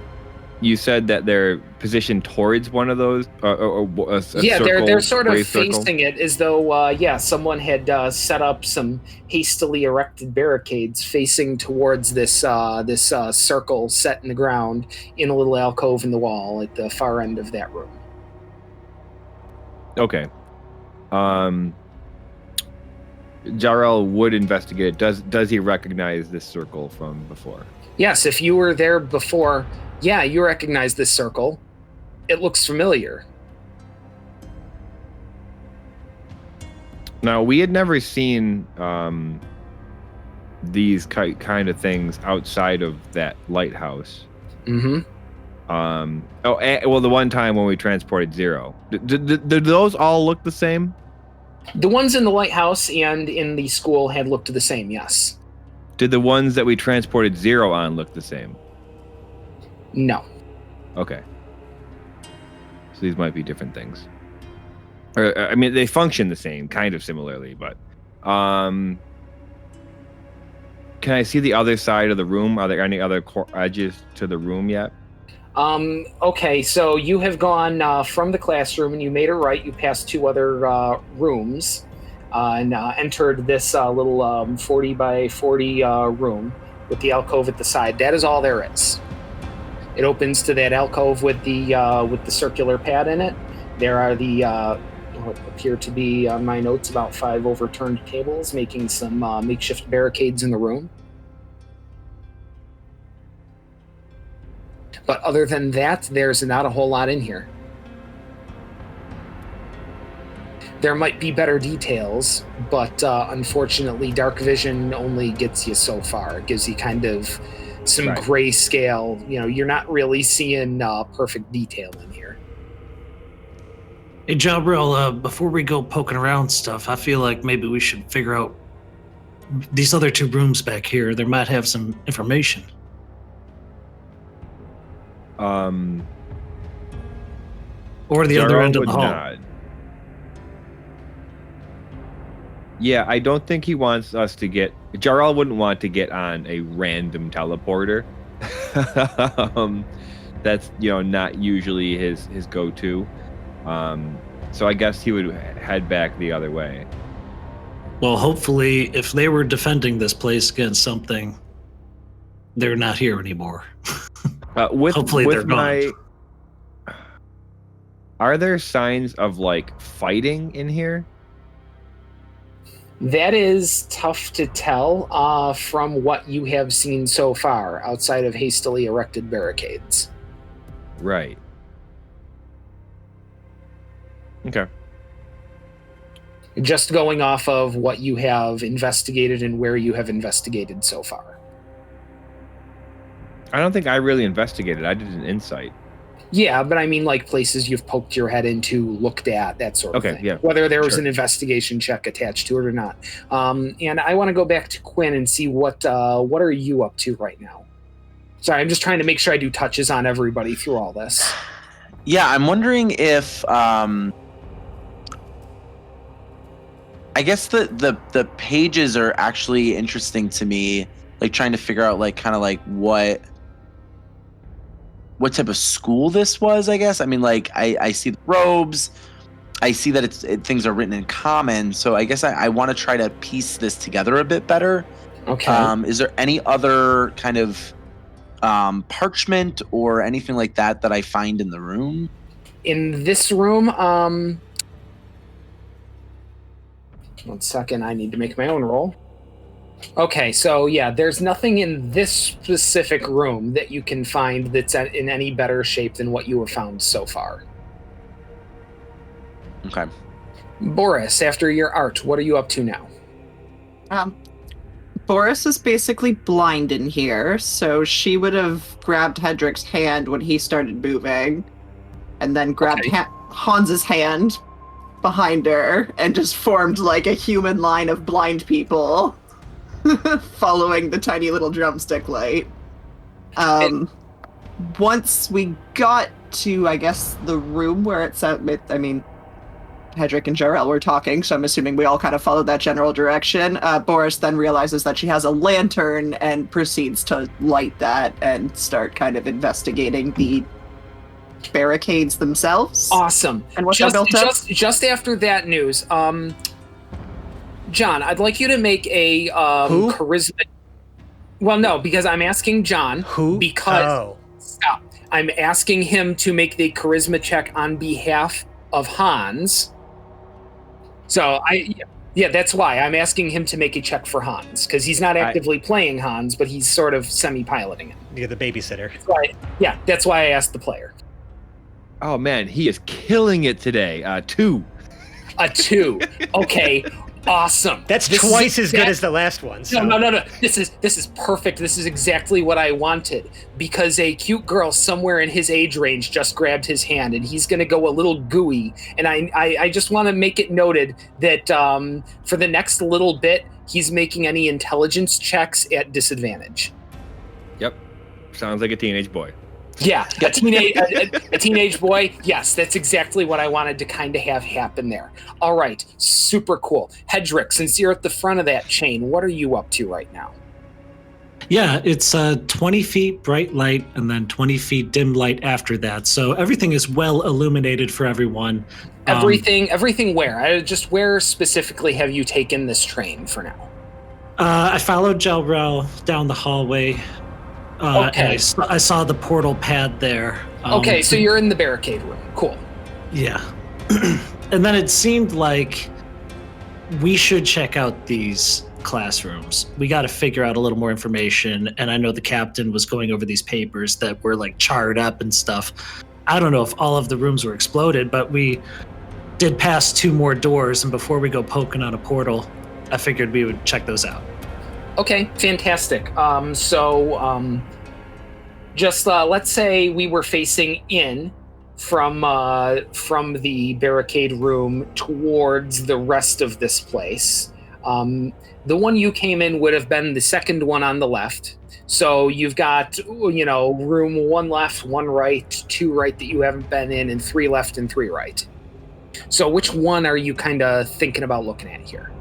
you said that they're positioned towards one of those, Yeah, circle, they're sort of raised facing circle? it as though, someone had set up some hastily erected barricades facing towards this circle set in the ground in a little alcove in the wall at the far end of that room. Okay. Jarrell would investigate it. Does he recognize this circle from before? Yes, if you were there before, yeah, you recognize this circle. It looks familiar. Now, we had never seen these kind of things outside of that lighthouse. Mm-hmm. Well, the one time when we transported Zero. Did those all look the same? The ones in the lighthouse and in the school had looked the same, yes. Did the ones that we transported Zero on look the same? No. Okay. So these might be different things. Or, I mean, they function the same, kind of similarly, but... Can I see the other side of the room? Are there any other edges to the room yet? Okay, so you have gone from the classroom and you made a right. You passed two other rooms and entered this little 40 by 40 room with the alcove at the side. That is all there is. It opens to that alcove with the circular pad in it. There are the what appear to be, on my notes, about 5 overturned tables, making some makeshift barricades in the room. But other than that, there's not a whole lot in here. There might be better details, but unfortunately, dark vision only gets you so far. It gives you kind of some Right. grayscale. You know, you're not really seeing perfect detail in here. Hey, Jabril, before we go poking around stuff, I feel like maybe we should figure out these other 2 rooms back here. They might have some information. Or the other Jarrell end of would the hall. nod. Yeah, I don't think he wants us to get... Jarrell wouldn't want to get on a random teleporter. That's, not usually his go-to. So I guess he would head back the other way. Well, hopefully, if they were defending this place against something, they're not here anymore. Hopefully they're gone. Are there signs of, fighting in here? That is tough to tell from what you have seen so far, outside of hastily erected barricades. Right. Okay. Just going off of what you have investigated and where you have investigated so far. I don't think I really investigated. I did an insight. Yeah, but I mean, places you've poked your head into, looked at, that sort of Okay, thing. yeah, Whether there was sure. an investigation check attached to it or not. And I want to go back to Quinn and see what are you up to right now? Sorry, I'm just trying to make sure I do touches on everybody through all this. Yeah, I'm wondering if I guess the pages are actually interesting to me, trying to figure out what what type of school this was, I guess. I mean, like, I see the robes. I see that things are written in common. So I guess I want to try to piece this together a bit better. Okay. Is there any other kind of parchment or anything like that I find in the room? In this room, 1 second, I need to make my own roll. Okay, so yeah, there's nothing in this specific room that you can find that's in any better shape than what you have found so far. Okay. Boris, after your art, what are you up to now? Boris is basically blind in here, so she would have grabbed Hedrick's hand when he started moving, and then grabbed Hans's hand behind her, and just formed like a human line of blind people, following the tiny little drumstick light. Once we got to, I guess, the room where it's at, I mean, Hedrick and Jarrell were talking, so I'm assuming we all kind of followed that general direction. Boris then realizes that she has a lantern and proceeds to light that and start kind of investigating the barricades themselves. Awesome. And what they're built up. Just after that news, John, I'd like you to make a charisma. Well, no, because I'm asking John. Who? Because stop. I'm asking him to make the charisma check on behalf of Hans. So that's why I'm asking him to make a check for Hans, because he's not actively playing Hans, but he's sort of semi-piloting it. You're the babysitter. That's why I asked the player. Oh man, he is killing it today. 2. A 2. Okay. Awesome. That's twice as good as the last one. So. No. This is perfect. This is exactly what I wanted, because a cute girl somewhere in his age range just grabbed his hand, and he's going to go a little gooey. And I just want to make it noted that for the next little bit, he's making any intelligence checks at disadvantage. Yep. Sounds like a teenage boy. Yeah, a teenage boy. Yes, that's exactly what I wanted to kind of have happen there. All right, super cool. Hedrick, since you're at the front of that chain, what are you up to right now? Yeah, it's 20 feet bright light and then 20 feet dim light after that. So everything is well illuminated for everyone. Everything where? Where specifically have you taken this train for now? I followed Jarrell down the hallway. Okay. And I saw the portal pad there. Okay, so you're in the barricade room. Cool. Yeah. And then it seemed like we should check out these classrooms. We got to figure out a little more information. And I know the captain was going over these papers that were like charred up and stuff. I don't know if all of the rooms were exploded, but we did pass 2 more doors. And before we go poking on a portal, I figured we would check those out. Okay, fantastic. Let's say we were facing in from the barricade room towards the rest of this place. The one you came in would have been the second one on the left. So you've got, room 1 left, 1 right, 2 right that you haven't been in, and 3 left and 3 right. So which one are you kind of thinking about looking at here?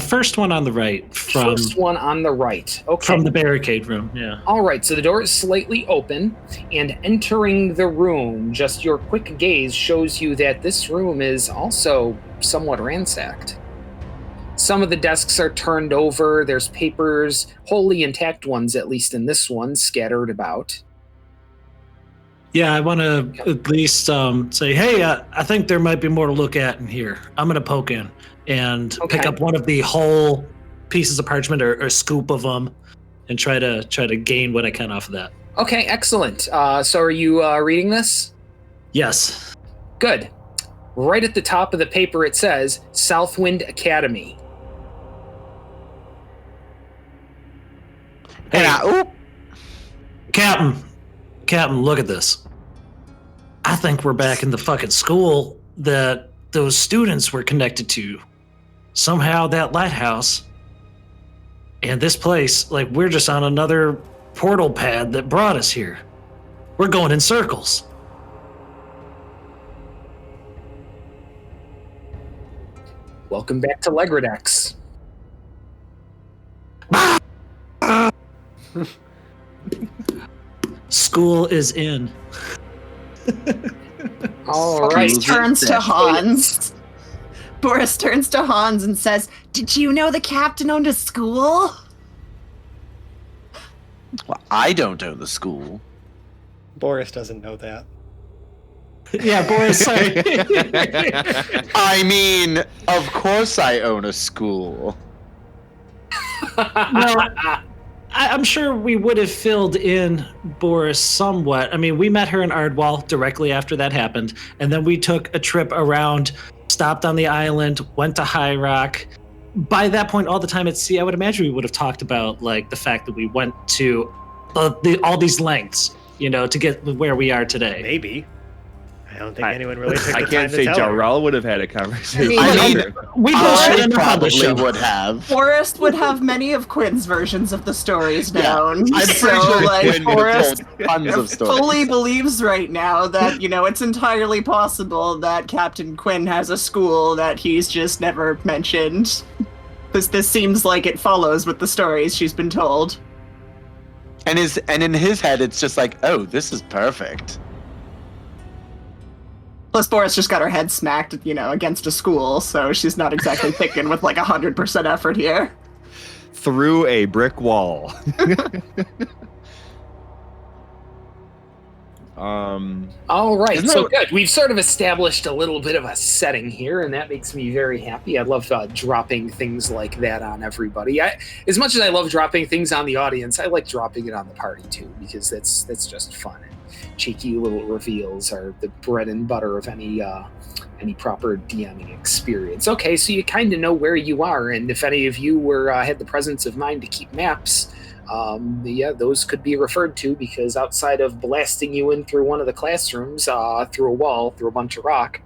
First one on the right. First one on the right. Okay. From the barricade room, yeah. All right, so the door is slightly open, and entering the room, just your quick gaze shows you that this room is also somewhat ransacked. Some of the desks are turned over. There's papers, wholly intact ones, at least in this one, scattered about. Yeah, I want to at least say, hey, I think there might be more to look at in here. I'm going to poke in and pick up one of the whole pieces of parchment or a scoop of them and try to gain what I can off of that. Okay, excellent. So are you reading this? Yes. Good. Right at the top of the paper it says Southwind Academy. Hey, Captain, look at this. I think we're back in the fucking school that those students were connected to. Somehow that lighthouse and this place, like, we're just on another portal pad that brought us here. We're going in circles. Welcome back to Legradex. School is in. All right. Boris turns to Hans. Boris turns to Hans and says, "Did you know the captain owned a school?" Well, I don't own the school. Boris doesn't know that. Yeah, Boris. Sorry. I mean, of course I own a school. No, I'm sure we would have filled in Boris somewhat. I mean, we met her in Ardwall directly after that happened, and then we took a trip around, stopped on the island, went to High Rock. By that point, all the time at sea, I would imagine we would have talked about like the fact that we went to all these lengths, to get where we are today. Maybe. I don't think anyone really took the I time can't to say tell her. Jarrell would have had a conversation. I mean, We I bullshit in the public probably show. would have. Forrest would have many of Quinn's versions of the stories known. I'm so, pretty sure like, Quinn would have Forrest told tons of stories. fully believes right now that, it's entirely possible that Captain Quinn has a school that he's just never mentioned. This seems like it follows with the stories she's been told. And in his head, it's just like, oh, this is perfect. Plus, Boris just got her head smacked, against a school, so she's not exactly thinking with like 100% effort here. Through a brick wall. All right, Isn't so that- good. We've sort of established a little bit of a setting here, and that makes me very happy. I love dropping things like that on everybody. As much as I love dropping things on the audience, I like dropping it on the party too, because that's just fun. And cheeky little reveals are the bread and butter of any proper DMing experience. Okay, so you kind of know where you are, and if any of you had the presence of mind to keep maps, those could be referred to, because outside of blasting you in through one of the classrooms, through a wall, through a bunch of rock,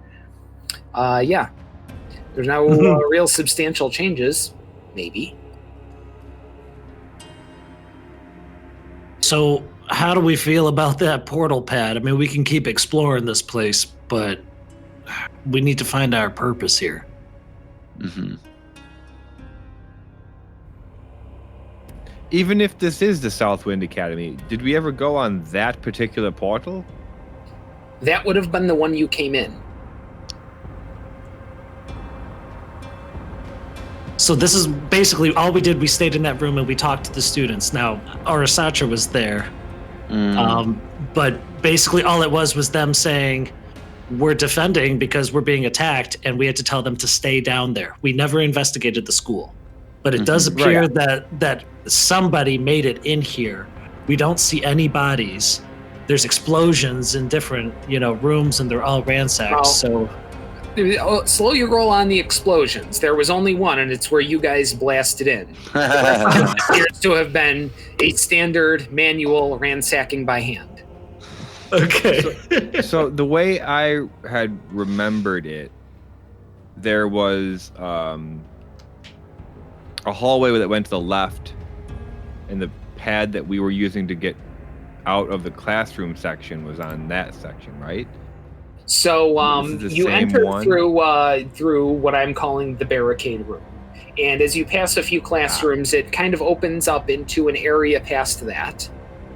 there's no real substantial changes, maybe. So, how do we feel about that portal pad? I mean, we can keep exploring this place, but we need to find our purpose here. Mm-hmm. Even if this is the Southwind Academy, did we ever go on that particular portal? That would have been the one you came in. So this is basically all we did. We stayed in that room and we talked to the students. Now, Arasatra was there. But basically all it was them saying, we're defending because we're being attacked, and we had to tell them to stay down there. We never investigated the school. But it does appear that somebody made it in here. We don't see any bodies. There's explosions in different, rooms, and they're all ransacked. Well, so slow your roll on the explosions. There was only one, and it's where you guys blasted in. It appears to have been a standard manual ransacking by hand. okay. So the way I had remembered it, there was a hallway that went to the left, and the pad that we were using to get out of the classroom section was on that section, right? So Is it the you same enter one? through what I'm calling the barricade room. And as you pass a few classrooms, it kind of opens up into an area past that.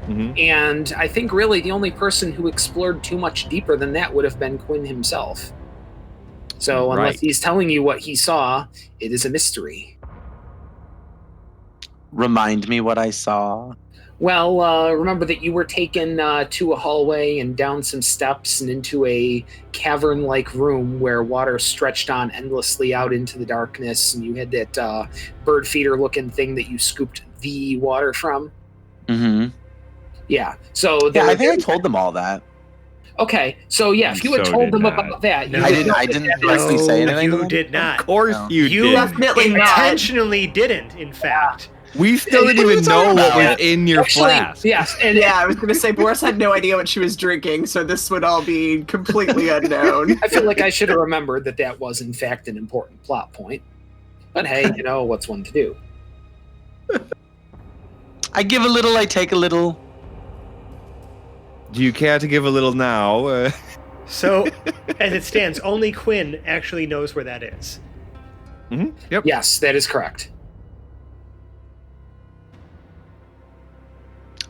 Mm-hmm. And I think really the only person who explored too much deeper than that would have been Quinn himself. So unless Right. he's telling you what he saw, it is a mystery. Remind me what I saw. Well, remember that you were taken to a hallway and down some steps and into a cavern-like room where water stretched on endlessly out into the darkness, and you had that bird feeder-looking thing that you scooped the water from. Mm-hmm. Yeah. So Yeah, I think I told them all that. Okay. So yeah, if you had So told did them not. about that, No. you I would didn't. know I that didn't that directly was- say anything. to You them. did not. Of course No. you You did. Definitely not. intentionally didn't, in fact. We still What didn't are you even know talking what about? was in your Actually, flask. yes, and Yeah, I was going to say, Boris had no idea what she was drinking, so this would all be completely unknown. I feel like I should have remembered that was in fact an important plot point. But hey, what's one to do? I give a little. I take a little. Do you care to give a little now? So, as it stands, only Quinn actually knows where that is. Yep. Yes, that is correct.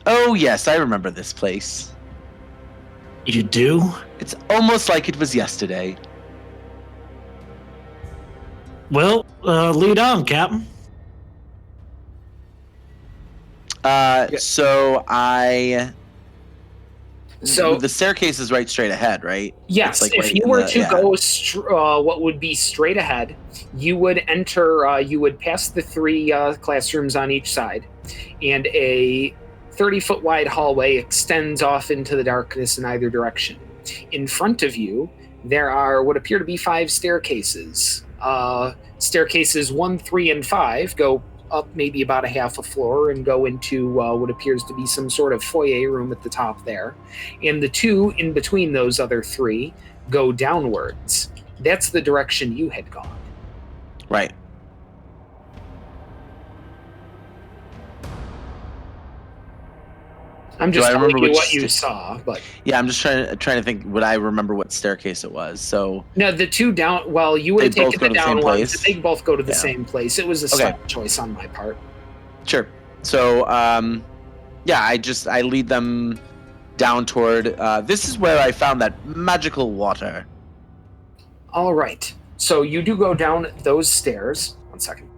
Oh yes, I remember this place. You do? It's almost like it was yesterday. Well, lead on, Captain. So So the staircase is right straight ahead, right? yes, It's like if right you in were the- to yeah. go what would be straight ahead, you would enter. You would pass the 3 classrooms on each side, and a 30-foot wide hallway extends off into the darkness in either direction. In front of you, there are what appear to be 5 staircases. Staircases 1, 3, and 5 go up maybe about a half a floor and go into what appears to be some sort of foyer room at the top there. And the 2 in between those other 3 go downwards. That's the direction you had gone. Right. I'm Do just I telling remember you which what you sta- saw, but Yeah, I'm just trying to think. Would I remember what staircase it was? So no, the 2 down. Well, you would have They both taken go the to the same down ones. place? They both go to the Yeah. same place. It was a Okay. slight choice on my part. sure. So yeah, I lead them down toward. This is where I found that magical water. All right. So you do go down those stairs. 1 second.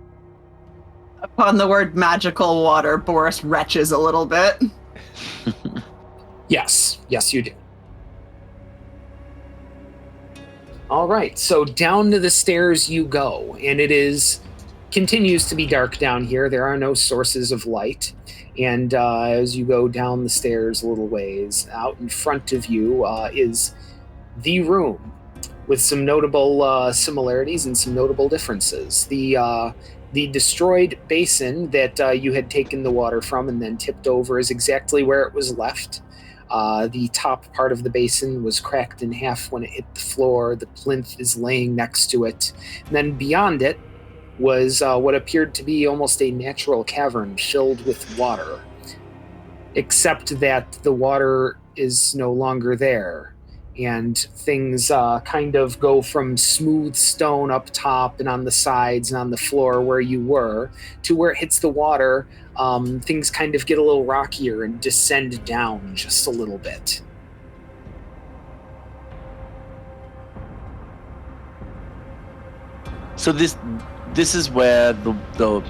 Upon the word magical water, Boris retches a little bit. Yes, you do. All right, so down to the stairs you go, and continues to be dark down here. There are no sources of light, and as you go down the stairs a little ways, out in front of you is the room, with some notable similarities and some notable differences. The destroyed basin that you had taken the water from and then tipped over is exactly where it was left. The top part of the basin was cracked in half when it hit the floor. The plinth is laying next to it. And then beyond it was what appeared to be almost a natural cavern filled with water, except that the water is no longer there. And things kind of go from smooth stone up top and on the sides and on the floor where you were to where it hits the water. Things kind of get a little rockier and descend down just a little bit. So this is where the what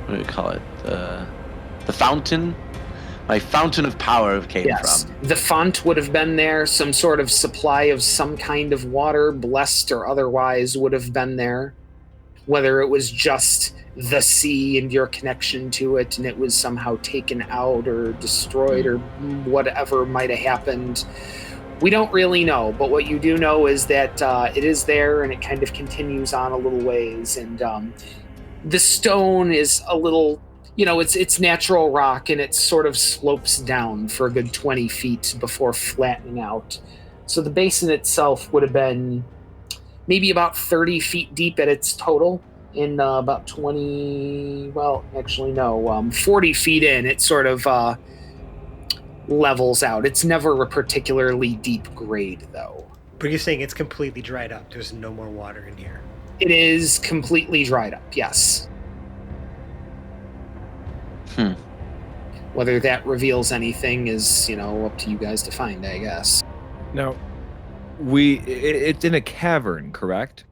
do you call it? The fountain, my fountain of power came from. The font would have been there. Some sort of supply of some kind of water, blessed or otherwise, would have been there. Whether it was just the sea and your connection to it and it was somehow taken out or destroyed or whatever might have happened, we don't really know. But what you do know is that it is there and it kind of continues on a little ways. And the stone is a little, it's natural rock and it sort of slopes down for a good 20 feet before flattening out. So the basin itself would have been maybe about 30 feet deep at its total. In about 40 feet in, it sort of levels out. It's never a particularly deep grade, though. But you're saying it's completely dried up. There's no more water in here. It is completely dried up, yes. Whether that reveals anything is, up to you guys to find, I guess. Now, it's in a cavern, correct?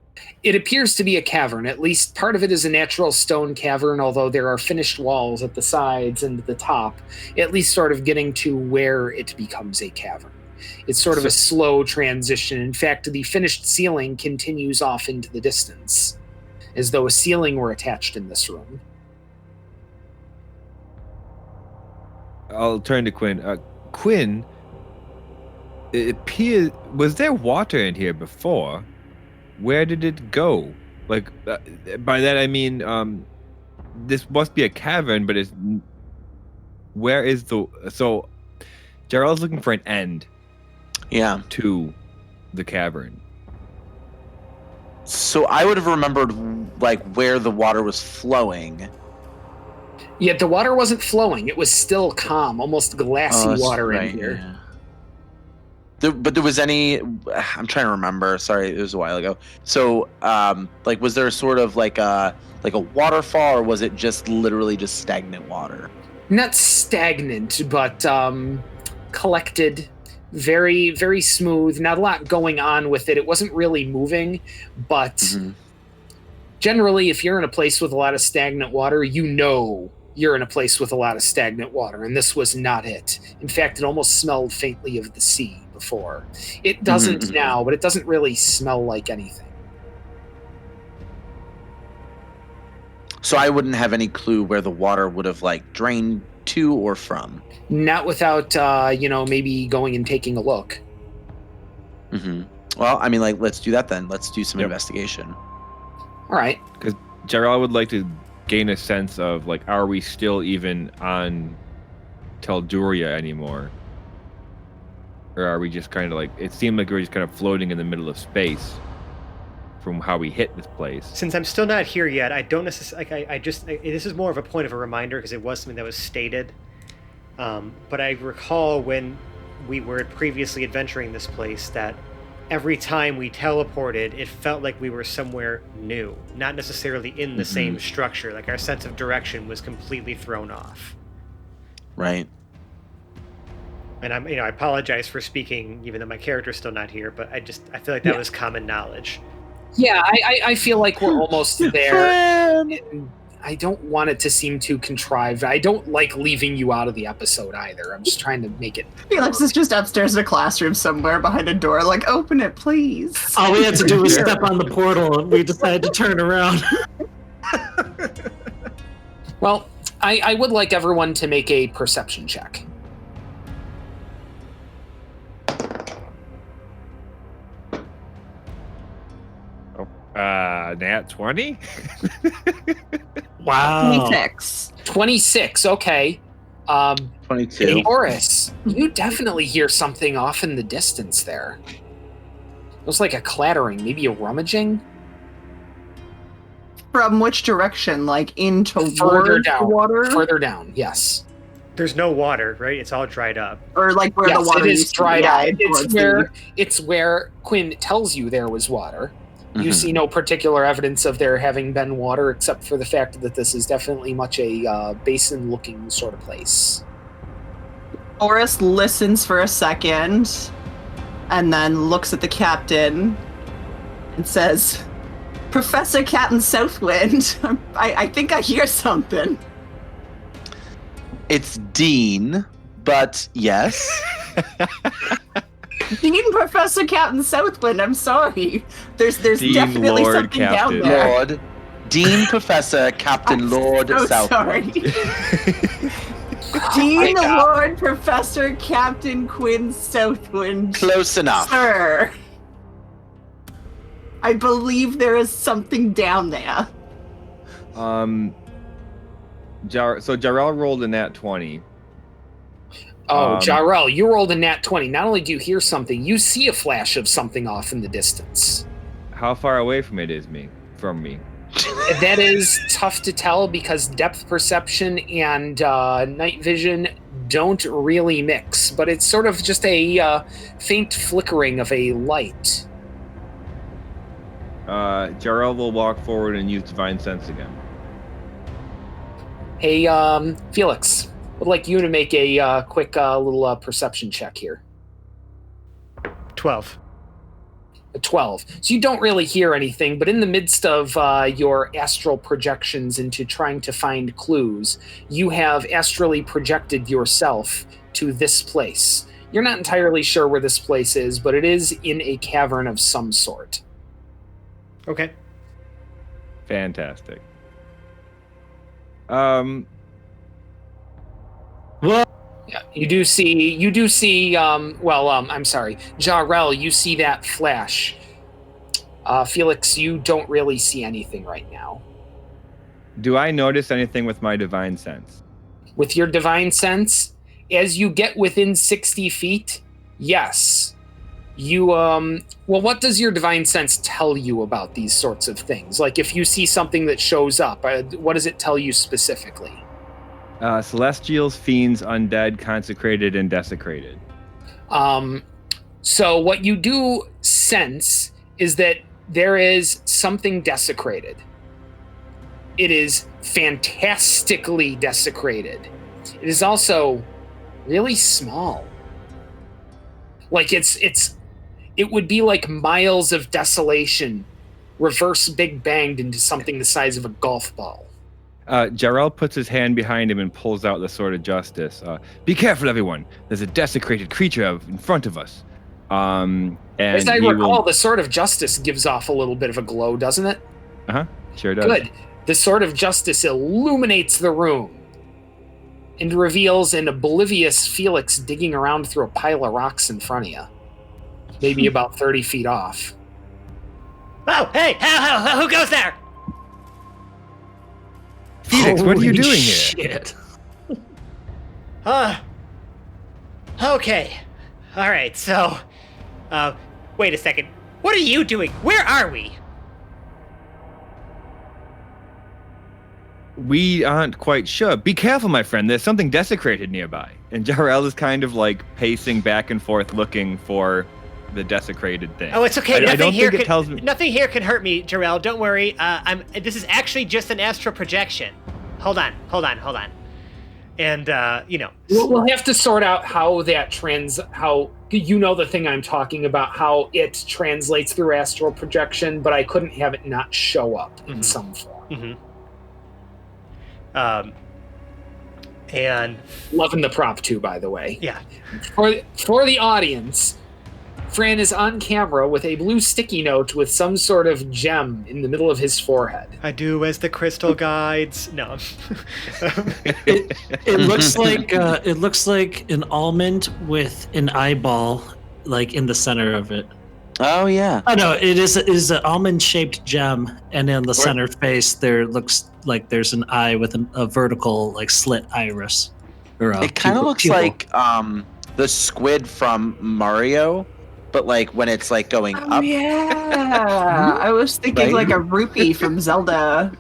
It appears to be a cavern. At least part of it is a natural stone cavern, although there are finished walls at the sides and at the top, at least sort of getting to where it becomes a cavern. It's sort of a slow transition. In fact, the finished ceiling continues off into the distance, as though a ceiling were attached in this room. I'll turn to Quinn. Quinn, it appears, was there water in here before? Where did it go? Like, by that I mean, this must be a cavern, but where is so Gerald's looking for an end to the cavern. So I would have remembered like where the water was flowing. Yet the water wasn't flowing. It was still calm, almost glassy water in here. Yeah. But there was any, I'm trying to remember, sorry, it was a while ago. So like was there sort of like a waterfall, or was it just literally just stagnant water? not stagnant, but collected, very, very smooth. Not a lot going on with it. It wasn't really moving, but generally, if you're in a place with a lot of stagnant water, you know you're in a place with a lot of stagnant water, and this was not it. In fact, it almost smelled faintly of the sea before. It doesn't now, but it doesn't really smell like anything. So I wouldn't have any clue where the water would have like drained to or from. Not without, maybe going and taking a look. Well, I mean, like, let's do that then. Let's do some Yep. investigation. All right. Because Jarrell would like to gain a sense of, like, are we still even on Telduria anymore? Or are we just kind of like, it seemed like we were just kind of floating in the middle of space from how we hit this place. Since I'm still not here yet, I don't necessarily. This is more of a point of a reminder because it was something that was stated. But I recall when we were previously adventuring this place that every time we teleported, it felt like we were somewhere new, not necessarily in the same structure. Like our sense of direction was completely thrown off. Right. And I apologize for speaking, even though my character's still not here. But I feel like that was common knowledge. Yeah, I feel like we're almost there. I don't want it to seem too contrived. I don't like leaving you out of the episode either. I'm just trying to make it. Felix is just upstairs in a classroom somewhere behind a door, like, open it, please. All we had to do was step on the portal, and we decided to turn around. Well, I would like everyone to make a perception check. Nat 20? Wow. 26. 26, okay. 22. Horace, you definitely hear something off in the distance there. It was like a clattering, maybe a rummaging. From which direction? Like into Further down. water? Further down, yes. There's no water, right? It's all dried up. Or like where Yes, the water it is used to dried be? out. Yeah, It's where Quinn tells you there was water. You Mhm. see no particular evidence of there having been water, except for the fact that this is definitely much a basin-looking sort of place. Horace listens for a second and then looks at the captain and says, Professor Captain Southwind, I think I hear something. It's Dean, but yes. Dean Professor Captain Southwind, I'm sorry. There's Dean, definitely Lord, something Captain. down there. Lord. Dean Professor Captain I'm Lord so Southwind. sorry. Oh Dean my God. Lord Professor Captain Quinn Southwind. Close enough. Sir. I believe there is something down there. So Jarrell rolled a nat 20. Oh, Um, Jarrell, you rolled a nat 20. Not only do you hear something, you see a flash of something off in the distance. How far away from it is from me? That is tough to tell because depth perception and night vision don't really mix, but it's sort of just a faint flickering of a light. Jarrell will walk forward and use Divine Sense again. Hey, Felix, would like you to make a quick little perception check here. 12. A 12. So you don't really hear anything, but in the midst of your astral projections into trying to find clues, you have astrally projected yourself to this place. You're not entirely sure where this place is, but it is in a cavern of some sort. Okay. Fantastic. What? Yeah, you do see, I'm sorry, Jarrell, you see that flash. Felix, you don't really see anything right now. Do I notice anything with my Divine Sense? With your divine sense, as you get within 60 feet, yes. You, what does your divine sense tell you about these sorts of things? Like if you see something that shows up, what does it tell you specifically? Celestials, fiends, undead, consecrated, and desecrated. So what you do sense is that there is something desecrated. It is fantastically desecrated. It is also really small. Like it would be like miles of desolation reverse big banged into something the size of a golf ball. Jarrell puts his hand behind him and pulls out the Sword of Justice. Be careful, everyone. There's a desecrated creature in front of us. And as I recall, the Sword of Justice gives off a little bit of a glow, doesn't it? Uh-huh. Sure does. Good. The Sword of Justice illuminates the room and reveals an oblivious Felix digging around through a pile of rocks in front of you. Maybe about 30 feet off. Oh, hey, who goes there? Felix, what are you Holy doing shit. here? Okay. All right, so, wait a second. What are you doing? Where are we? We aren't quite sure. Be careful, my friend. There's something desecrated nearby. And Jarrell is kind of like pacing back and forth looking for the desecrated thing. Oh, it's okay. I don't think it tells me. Nothing here can hurt me, Jarrell. Don't worry. This is actually just an astral projection. Hold on. And We'll have to sort out how how you know the thing I'm talking about, how it translates through astral projection, but I couldn't have it not show up in some form. Mm-hmm. And loving the prop too, by the way. Yeah. For the audience, Fran is on camera with a blue sticky note with some sort of gem in the middle of his forehead. I do as the crystal guides. No. It looks like an almond with an eyeball like in the center of it. Oh yeah. Oh no, it is an almond shaped gem, and in the center face there looks like there's an eye with a vertical like slit iris. It kind of looks like the squid from Mario, but like when it's like going up. Yeah, I was thinking like a rupee from Zelda.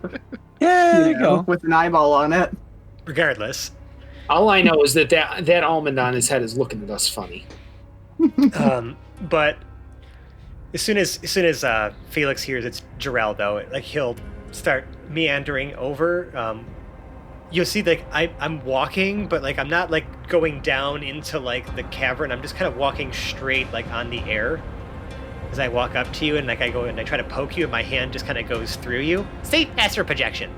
Yeah, there you go. With an eyeball on it. Regardless. All I know is that almond on his head is looking at us funny. But as soon as Felix hears it's Jarrell, though, like he'll start meandering over. You'll see like I'm walking, but like I'm not like going down into like the cavern. I'm just kind of walking straight like on the air as I walk up to you, and like I go and I try to poke you, and my hand just kind of goes through you. See, astral projection.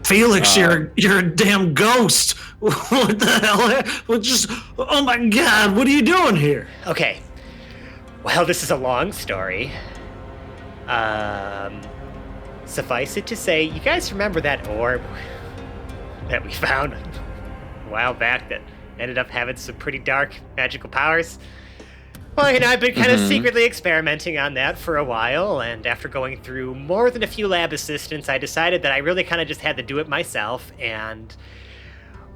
Felix, you're a damn ghost. What the hell? Oh my god, what are you doing here? Okay. Well, this is a long story. Suffice it to say, you guys remember that orb that we found a while back that ended up having some pretty dark magical powers? Well, I've been kind of secretly experimenting on that for a while, and after going through more than a few lab assistants, I decided that I really kind of just had to do it myself, and,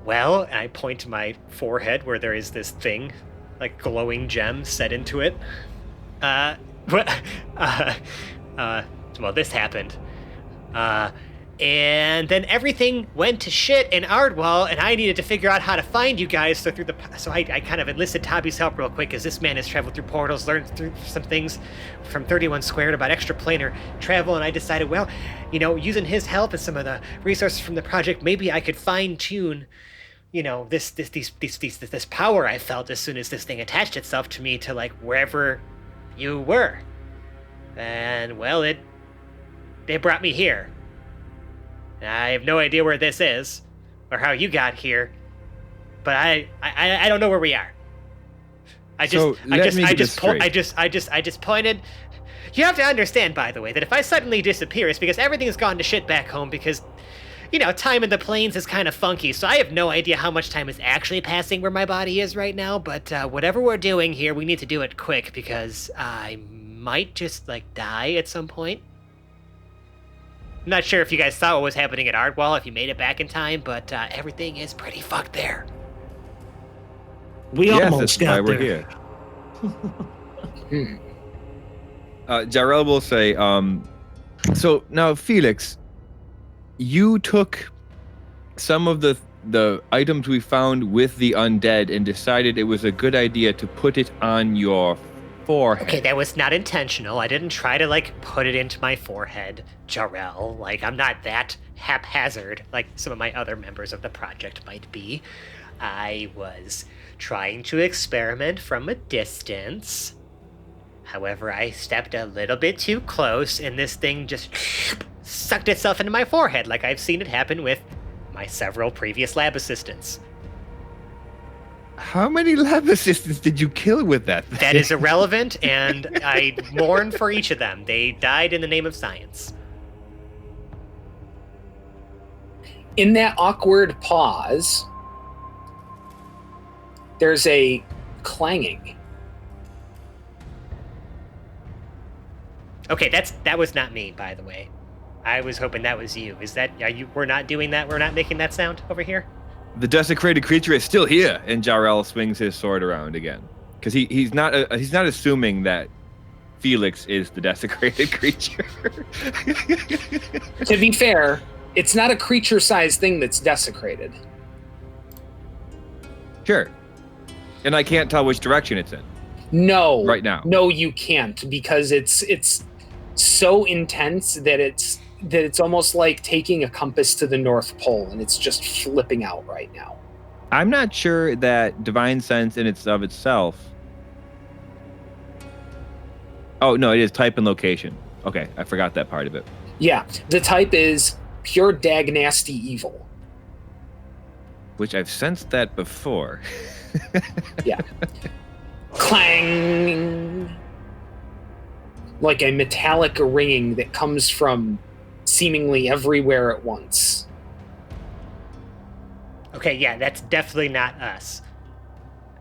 well, I point to my forehead where there is this thing, like glowing gem set into it. Well, this happened. And then everything went to shit in Ardwell, and I needed to figure out how to find you guys. So I kind of enlisted Tabby's help real quick, as this man has traveled through portals, learned through some things from 31 Squared about extraplanar travel, and I decided, well, using his help and some of the resources from the project, maybe I could fine-tune, this power I felt as soon as this thing attached itself to me to like wherever you were. And well, it brought me here. I have no idea where this is, or how you got here, but I don't know where we are. I just pointed. You have to understand, by the way, that if I suddenly disappear, it's because everything has gone to shit back home, because, time in the plains is kind of funky, so I have no idea how much time is actually passing where my body is right now, but whatever we're doing here, we need to do it quick, because I might just, die at some point. I'm not sure if you guys saw what was happening at Ardwell, if you made it back in time, but everything is pretty fucked there. We almost got we're there. Here. Jarrell will say, so now Felix, you took some of the items we found with the undead and decided it was a good idea to put it on your forehead. Okay, that was not intentional. I didn't try to, like, put it into my forehead, Jarrell. Like, I'm not that haphazard like some of my other members of the project might be. I was trying to experiment from a distance. However, I stepped a little bit too close, and this thing just sucked itself into my forehead, like I've seen it happen with my several previous lab assistants. How many lab assistants did you kill with that thing? That is irrelevant, and I mourn for each of them. They died in the name of science. In that awkward pause, there's a clanging. Okay, that was not me, by the way. I was hoping that was you. We're not doing that? We're not making that sound over here? The desecrated creature is still here, and Jarrell swings his sword around again, because he's not assuming that Felix is the desecrated creature. To be fair, it's not a creature-sized thing that's desecrated. Sure, and I can't tell which direction it's in. No, right now. No, you can't, because it's so intense that it's almost like taking a compass to the North Pole, and it's just flipping out right now. I'm not sure that divine sense in itself. Oh no, it is type and location. Okay, I forgot that part of it. Yeah, the type is pure dag nasty evil. Which I've sensed that before. Yeah. Clang! Like a metallic ringing that comes from seemingly everywhere at once. Okay, yeah, that's definitely not us.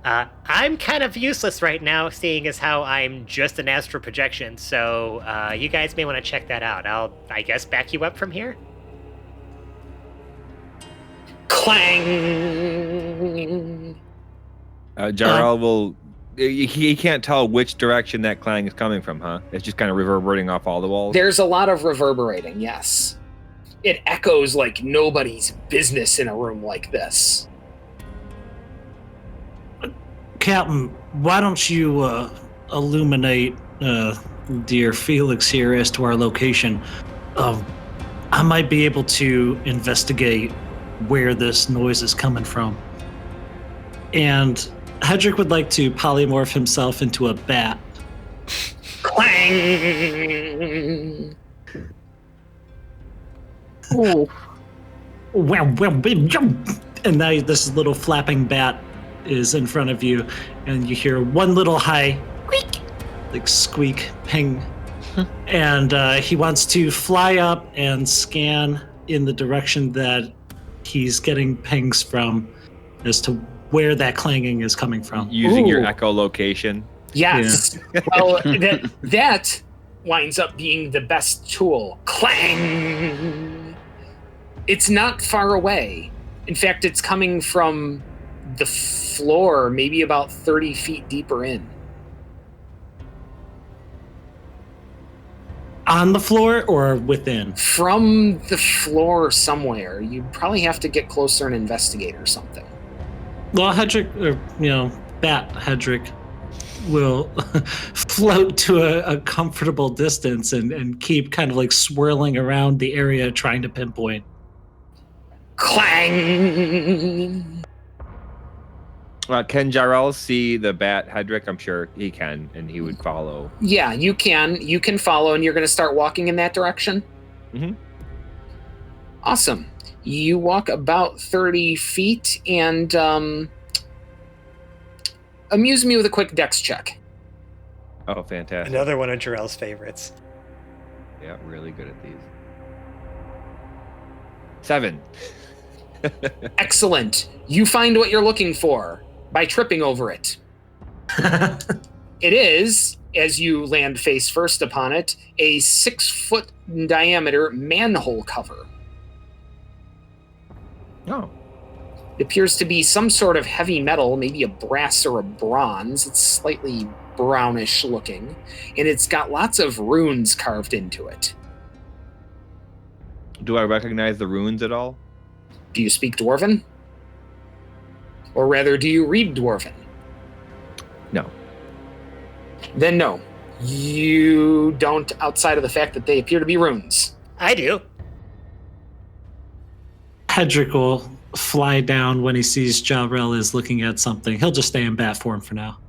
I'm kind of useless right now, seeing as how I'm just an astral projection, so you guys may want to check that out. I'll, I guess, back you up from here? Clang! Jarrell will... He can't tell which direction that clang is coming from, huh? It's just kind of reverberating off all the walls? There's a lot of reverberating, yes. It echoes like nobody's business in a room like this. Captain, why don't you illuminate dear Felix here as to our location? I might be able to investigate where this noise is coming from. And Hedrick would like to polymorph himself into a bat. Clang! Ooh. And now this little flapping bat is in front of you, and you hear one little high squeak, like squeak, ping. And he wants to fly up and scan in the direction that he's getting pings from as to where that clanging is coming from. Using your Ooh. echolocation. Yes. Well, that winds up being the best tool. Clang! It's not far away. In fact, it's coming from the floor, maybe about 30 feet deeper in. On the floor or within? From the floor somewhere. You'd probably have to get closer and investigate or something. Well, Hedrick, or, Bat Hedrick will float to a comfortable distance and keep kind of like swirling around the area trying to pinpoint. Clang! Can Jarrell see the bat, Hedrick? I'm sure he can, and he would follow. Yeah, you can. You can follow, and you're going to start walking in that direction? Mm-hmm. Awesome. You walk about 30 feet, and amuse me with a quick dex check. Oh, fantastic. Another one of Jarrell's favorites. Yeah, really good at these. 7. Excellent. You find what you're looking for by tripping over it. It is, as you land face first upon it, a 6-foot diameter manhole cover. Oh. It appears to be some sort of heavy metal, maybe a brass or a bronze. It's slightly brownish looking, and it's got lots of runes carved into it. Do I recognize the runes at all? Do you speak Dwarven? Or rather, do you read Dwarven? No. Then no. You don't, outside of the fact that they appear to be runes. I do. Hedrick will fly down when he sees Jarrell is looking at something. He'll just stay in bat form for now.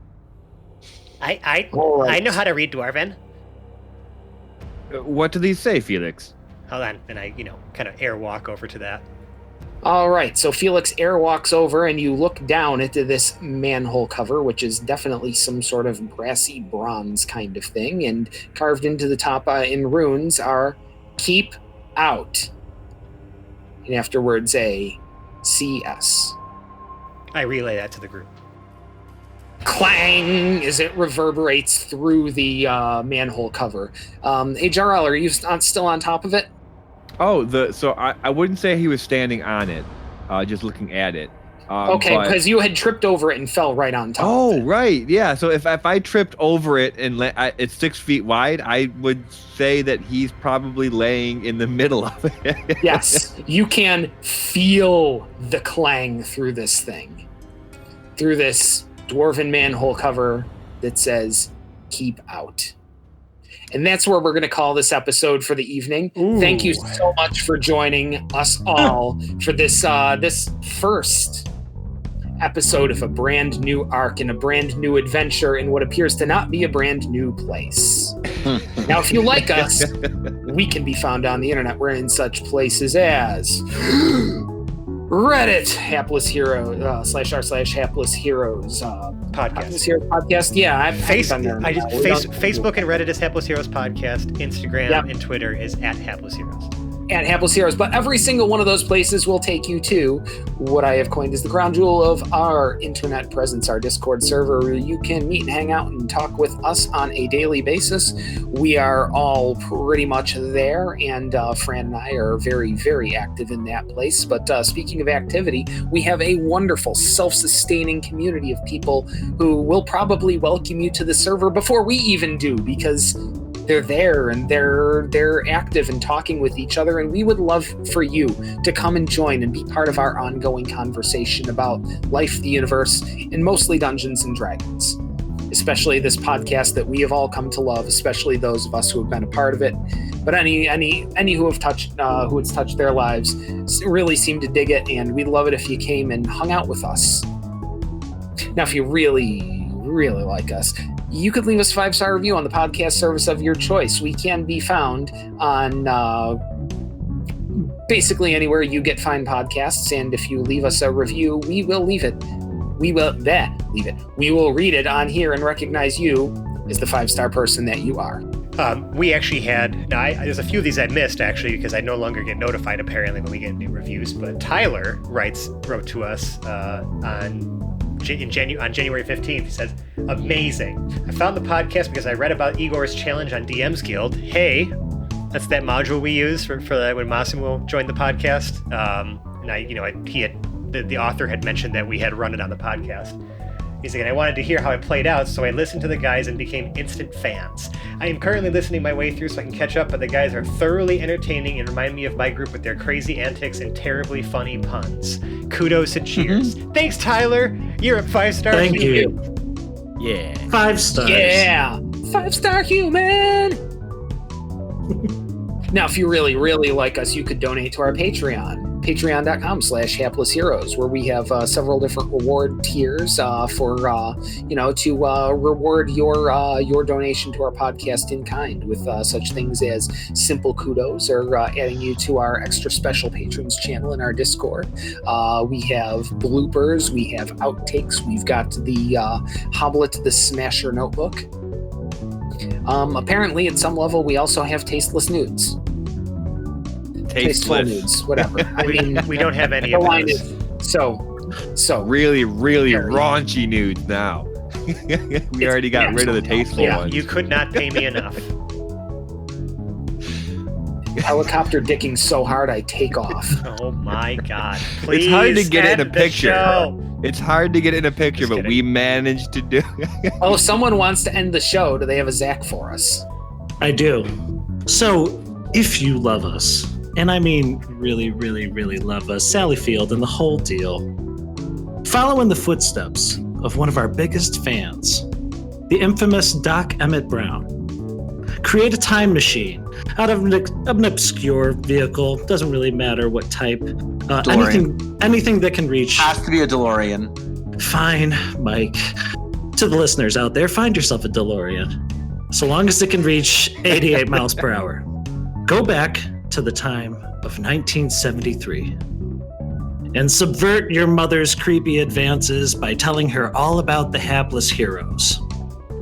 I Alright. know how to read Dwarven. What do these say, Felix? Hold on, and I, kind of airwalk over to that. All right, so Felix airwalks over and you look down into this manhole cover, which is definitely some sort of brassy bronze kind of thing, and carved into the top in runes are "Keep Out," and afterwards a CS. I relay that to the group. Clang as it reverberates through the manhole cover. Hey, Jarrell, are you still on top of it? Oh, so I wouldn't say he was standing on it, just looking at it. Okay, but- because you had tripped over it and fell right on top. Oh, of it. right, yeah. So if I tripped over it and it's 6 feet wide, I would say that he's probably laying in the middle of it. Yes, you can feel the clang through this thing, through this dwarven manhole cover that says "Keep Out." And that's where we're going to call this episode for the evening. Ooh. Thank you so much for joining us all for this this first episode of a brand new arc and a brand new adventure in what appears to not be a brand new place. Now, if you like us, we can be found on the internet. We're in such places as Reddit, Hapless Hero, /r/Hapless Heroes, Podcast. Hapless Heroes Podcast. Yeah, I've been there now. We don't- Facebook and Reddit is Hapless Heroes Podcast. Instagram Yep. and Twitter is @Hapless Heroes. at Hapless Heroes, but every single one of those places will take you to what I have coined as the crown jewel of our internet presence, our Discord server, where you can meet and hang out and talk with us on a daily basis. We are all pretty much there, and Fran and I are very, very active in that place. But speaking of activity, we have a wonderful, self-sustaining community of people who will probably welcome you to the server before we even do, because they're there and they're active and talking with each other, and we would love for you to come and join and be part of our ongoing conversation about life, the universe, and mostly Dungeons and Dragons. Especially this podcast that we have all come to love, especially those of us who have been a part of it. But any who have touched who it's touched their lives really seem to dig it, and we'd love it if you came and hung out with us. Now, if you really, really like us, you could leave us a 5-star review on the podcast service of your choice. We can be found on basically anywhere you get fine podcasts, and if you leave us a review, we will leave it. We will leave it. We will read it on here and recognize you as the 5-star person that you are. We actually had, there's a few of these I missed actually because I no longer get notified apparently when we get new reviews, but Tyler wrote to us on January 15th. He says, "Amazing. I found the podcast because I read about Igor's challenge on DM's Guild. Hey, that's that module we use for when Massimo joined the podcast. And the author had mentioned that we had run it on the podcast. He's like, I wanted to hear how it played out, so I listened to the guys and became instant fans. I am currently listening my way through so I can catch up, but the guys are thoroughly entertaining and remind me of my group with their crazy antics and terribly funny puns. Kudos and cheers." Thanks, Tyler. You're a 5-star. Thank human. you. Yeah. 5 stars. Yeah, 5-star human. Now, if you really, really like us, you could donate to our Patreon. Patreon.com/Hapless Heroes, where we have several different reward tiers for to reward your donation to our podcast in kind, with such things as simple kudos or adding you to our extra special patrons channel in our Discord. We have bloopers, we have outtakes, we've got the Hoblet the Smasher notebook. Apparently, at some level, we also have tasteless nudes. Tasteful nudes, whatever. I mean, We don't have any the of line those. is so Really, really Very. raunchy nudes now. We already got rid of the tasteful Yeah, ones. You could not pay me enough. helicopter dicking so hard I take off. Oh my God. Please It's hard to get it in a end the picture. show. It's hard to get in a picture, Just but kidding. we managed to do it. Oh, if someone wants to end the show, do they have a Zach for us? I do. So, if you love us, and I mean really, really, really love us, Sally Field and the whole deal, follow in the footsteps of one of our biggest fans, the infamous Doc Emmett Brown. Create a time machine out of an obscure vehicle. Doesn't really matter what type. Anything that can reach. Has to be a DeLorean. Fine, Mike. To the listeners out there, find yourself a DeLorean. So long as it can reach 88 miles per hour. Go back to the time of 1973 and subvert your mother's creepy advances by telling her all about the hapless heroes.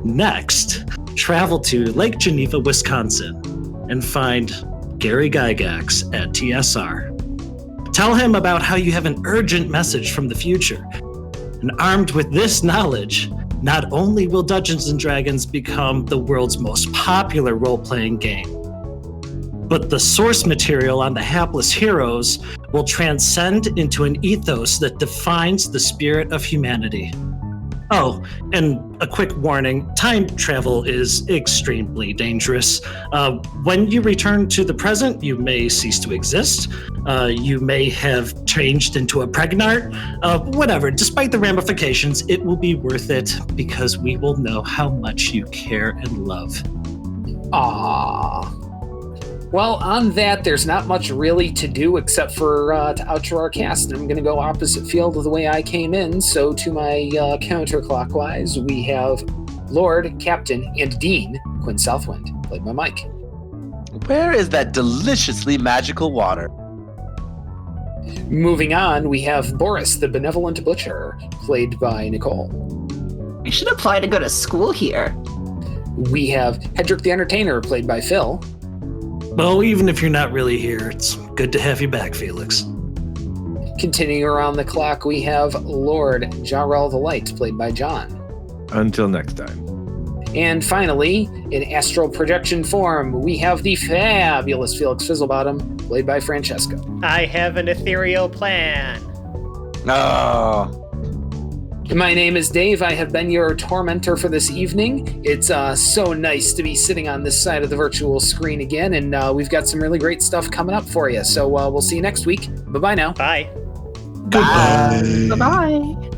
Next, travel to Lake Geneva, Wisconsin, and find Gary Gygax at TSR. Tell him about how you have an urgent message from the future. And armed with this knowledge, not only will Dungeons & Dragons become the world's most popular role-playing game, but the source material on the hapless heroes will transcend into an ethos that defines the spirit of humanity. Oh, and a quick warning, time travel is extremely dangerous. When you return to the present, you may cease to exist. You may have changed into a pregnart. Whatever, despite the ramifications, it will be worth it because we will know how much you care and love. Aww. Well, on that, there's not much really to do except for to outro our cast. I'm going to go opposite field of the way I came in. So to my counterclockwise, we have Lord, Captain, and Dean Quinn Southwind, played by Mike. Where is that deliciously magical water? Moving on, we have Boris, the Benevolent Butcher, played by Nicole. You should apply to go to school here. We have Hedrick the Entertainer, played by Phil. Well, even if you're not really here, it's good to have you back, Felix. Continuing around the clock, we have Lord Jarrell the Light, played by John. Until next time. And finally, in astral projection form, we have the fabulous Felix Fizzlebottom, played by Francesco. I have an ethereal plan. Oh. My name is Dave. I have been your tormentor for this evening. It's so nice to be sitting on this side of the virtual screen again, and we've got some really great stuff coming up for you. So we'll see you next week. Bye-bye now. Bye. Goodbye. Bye-bye.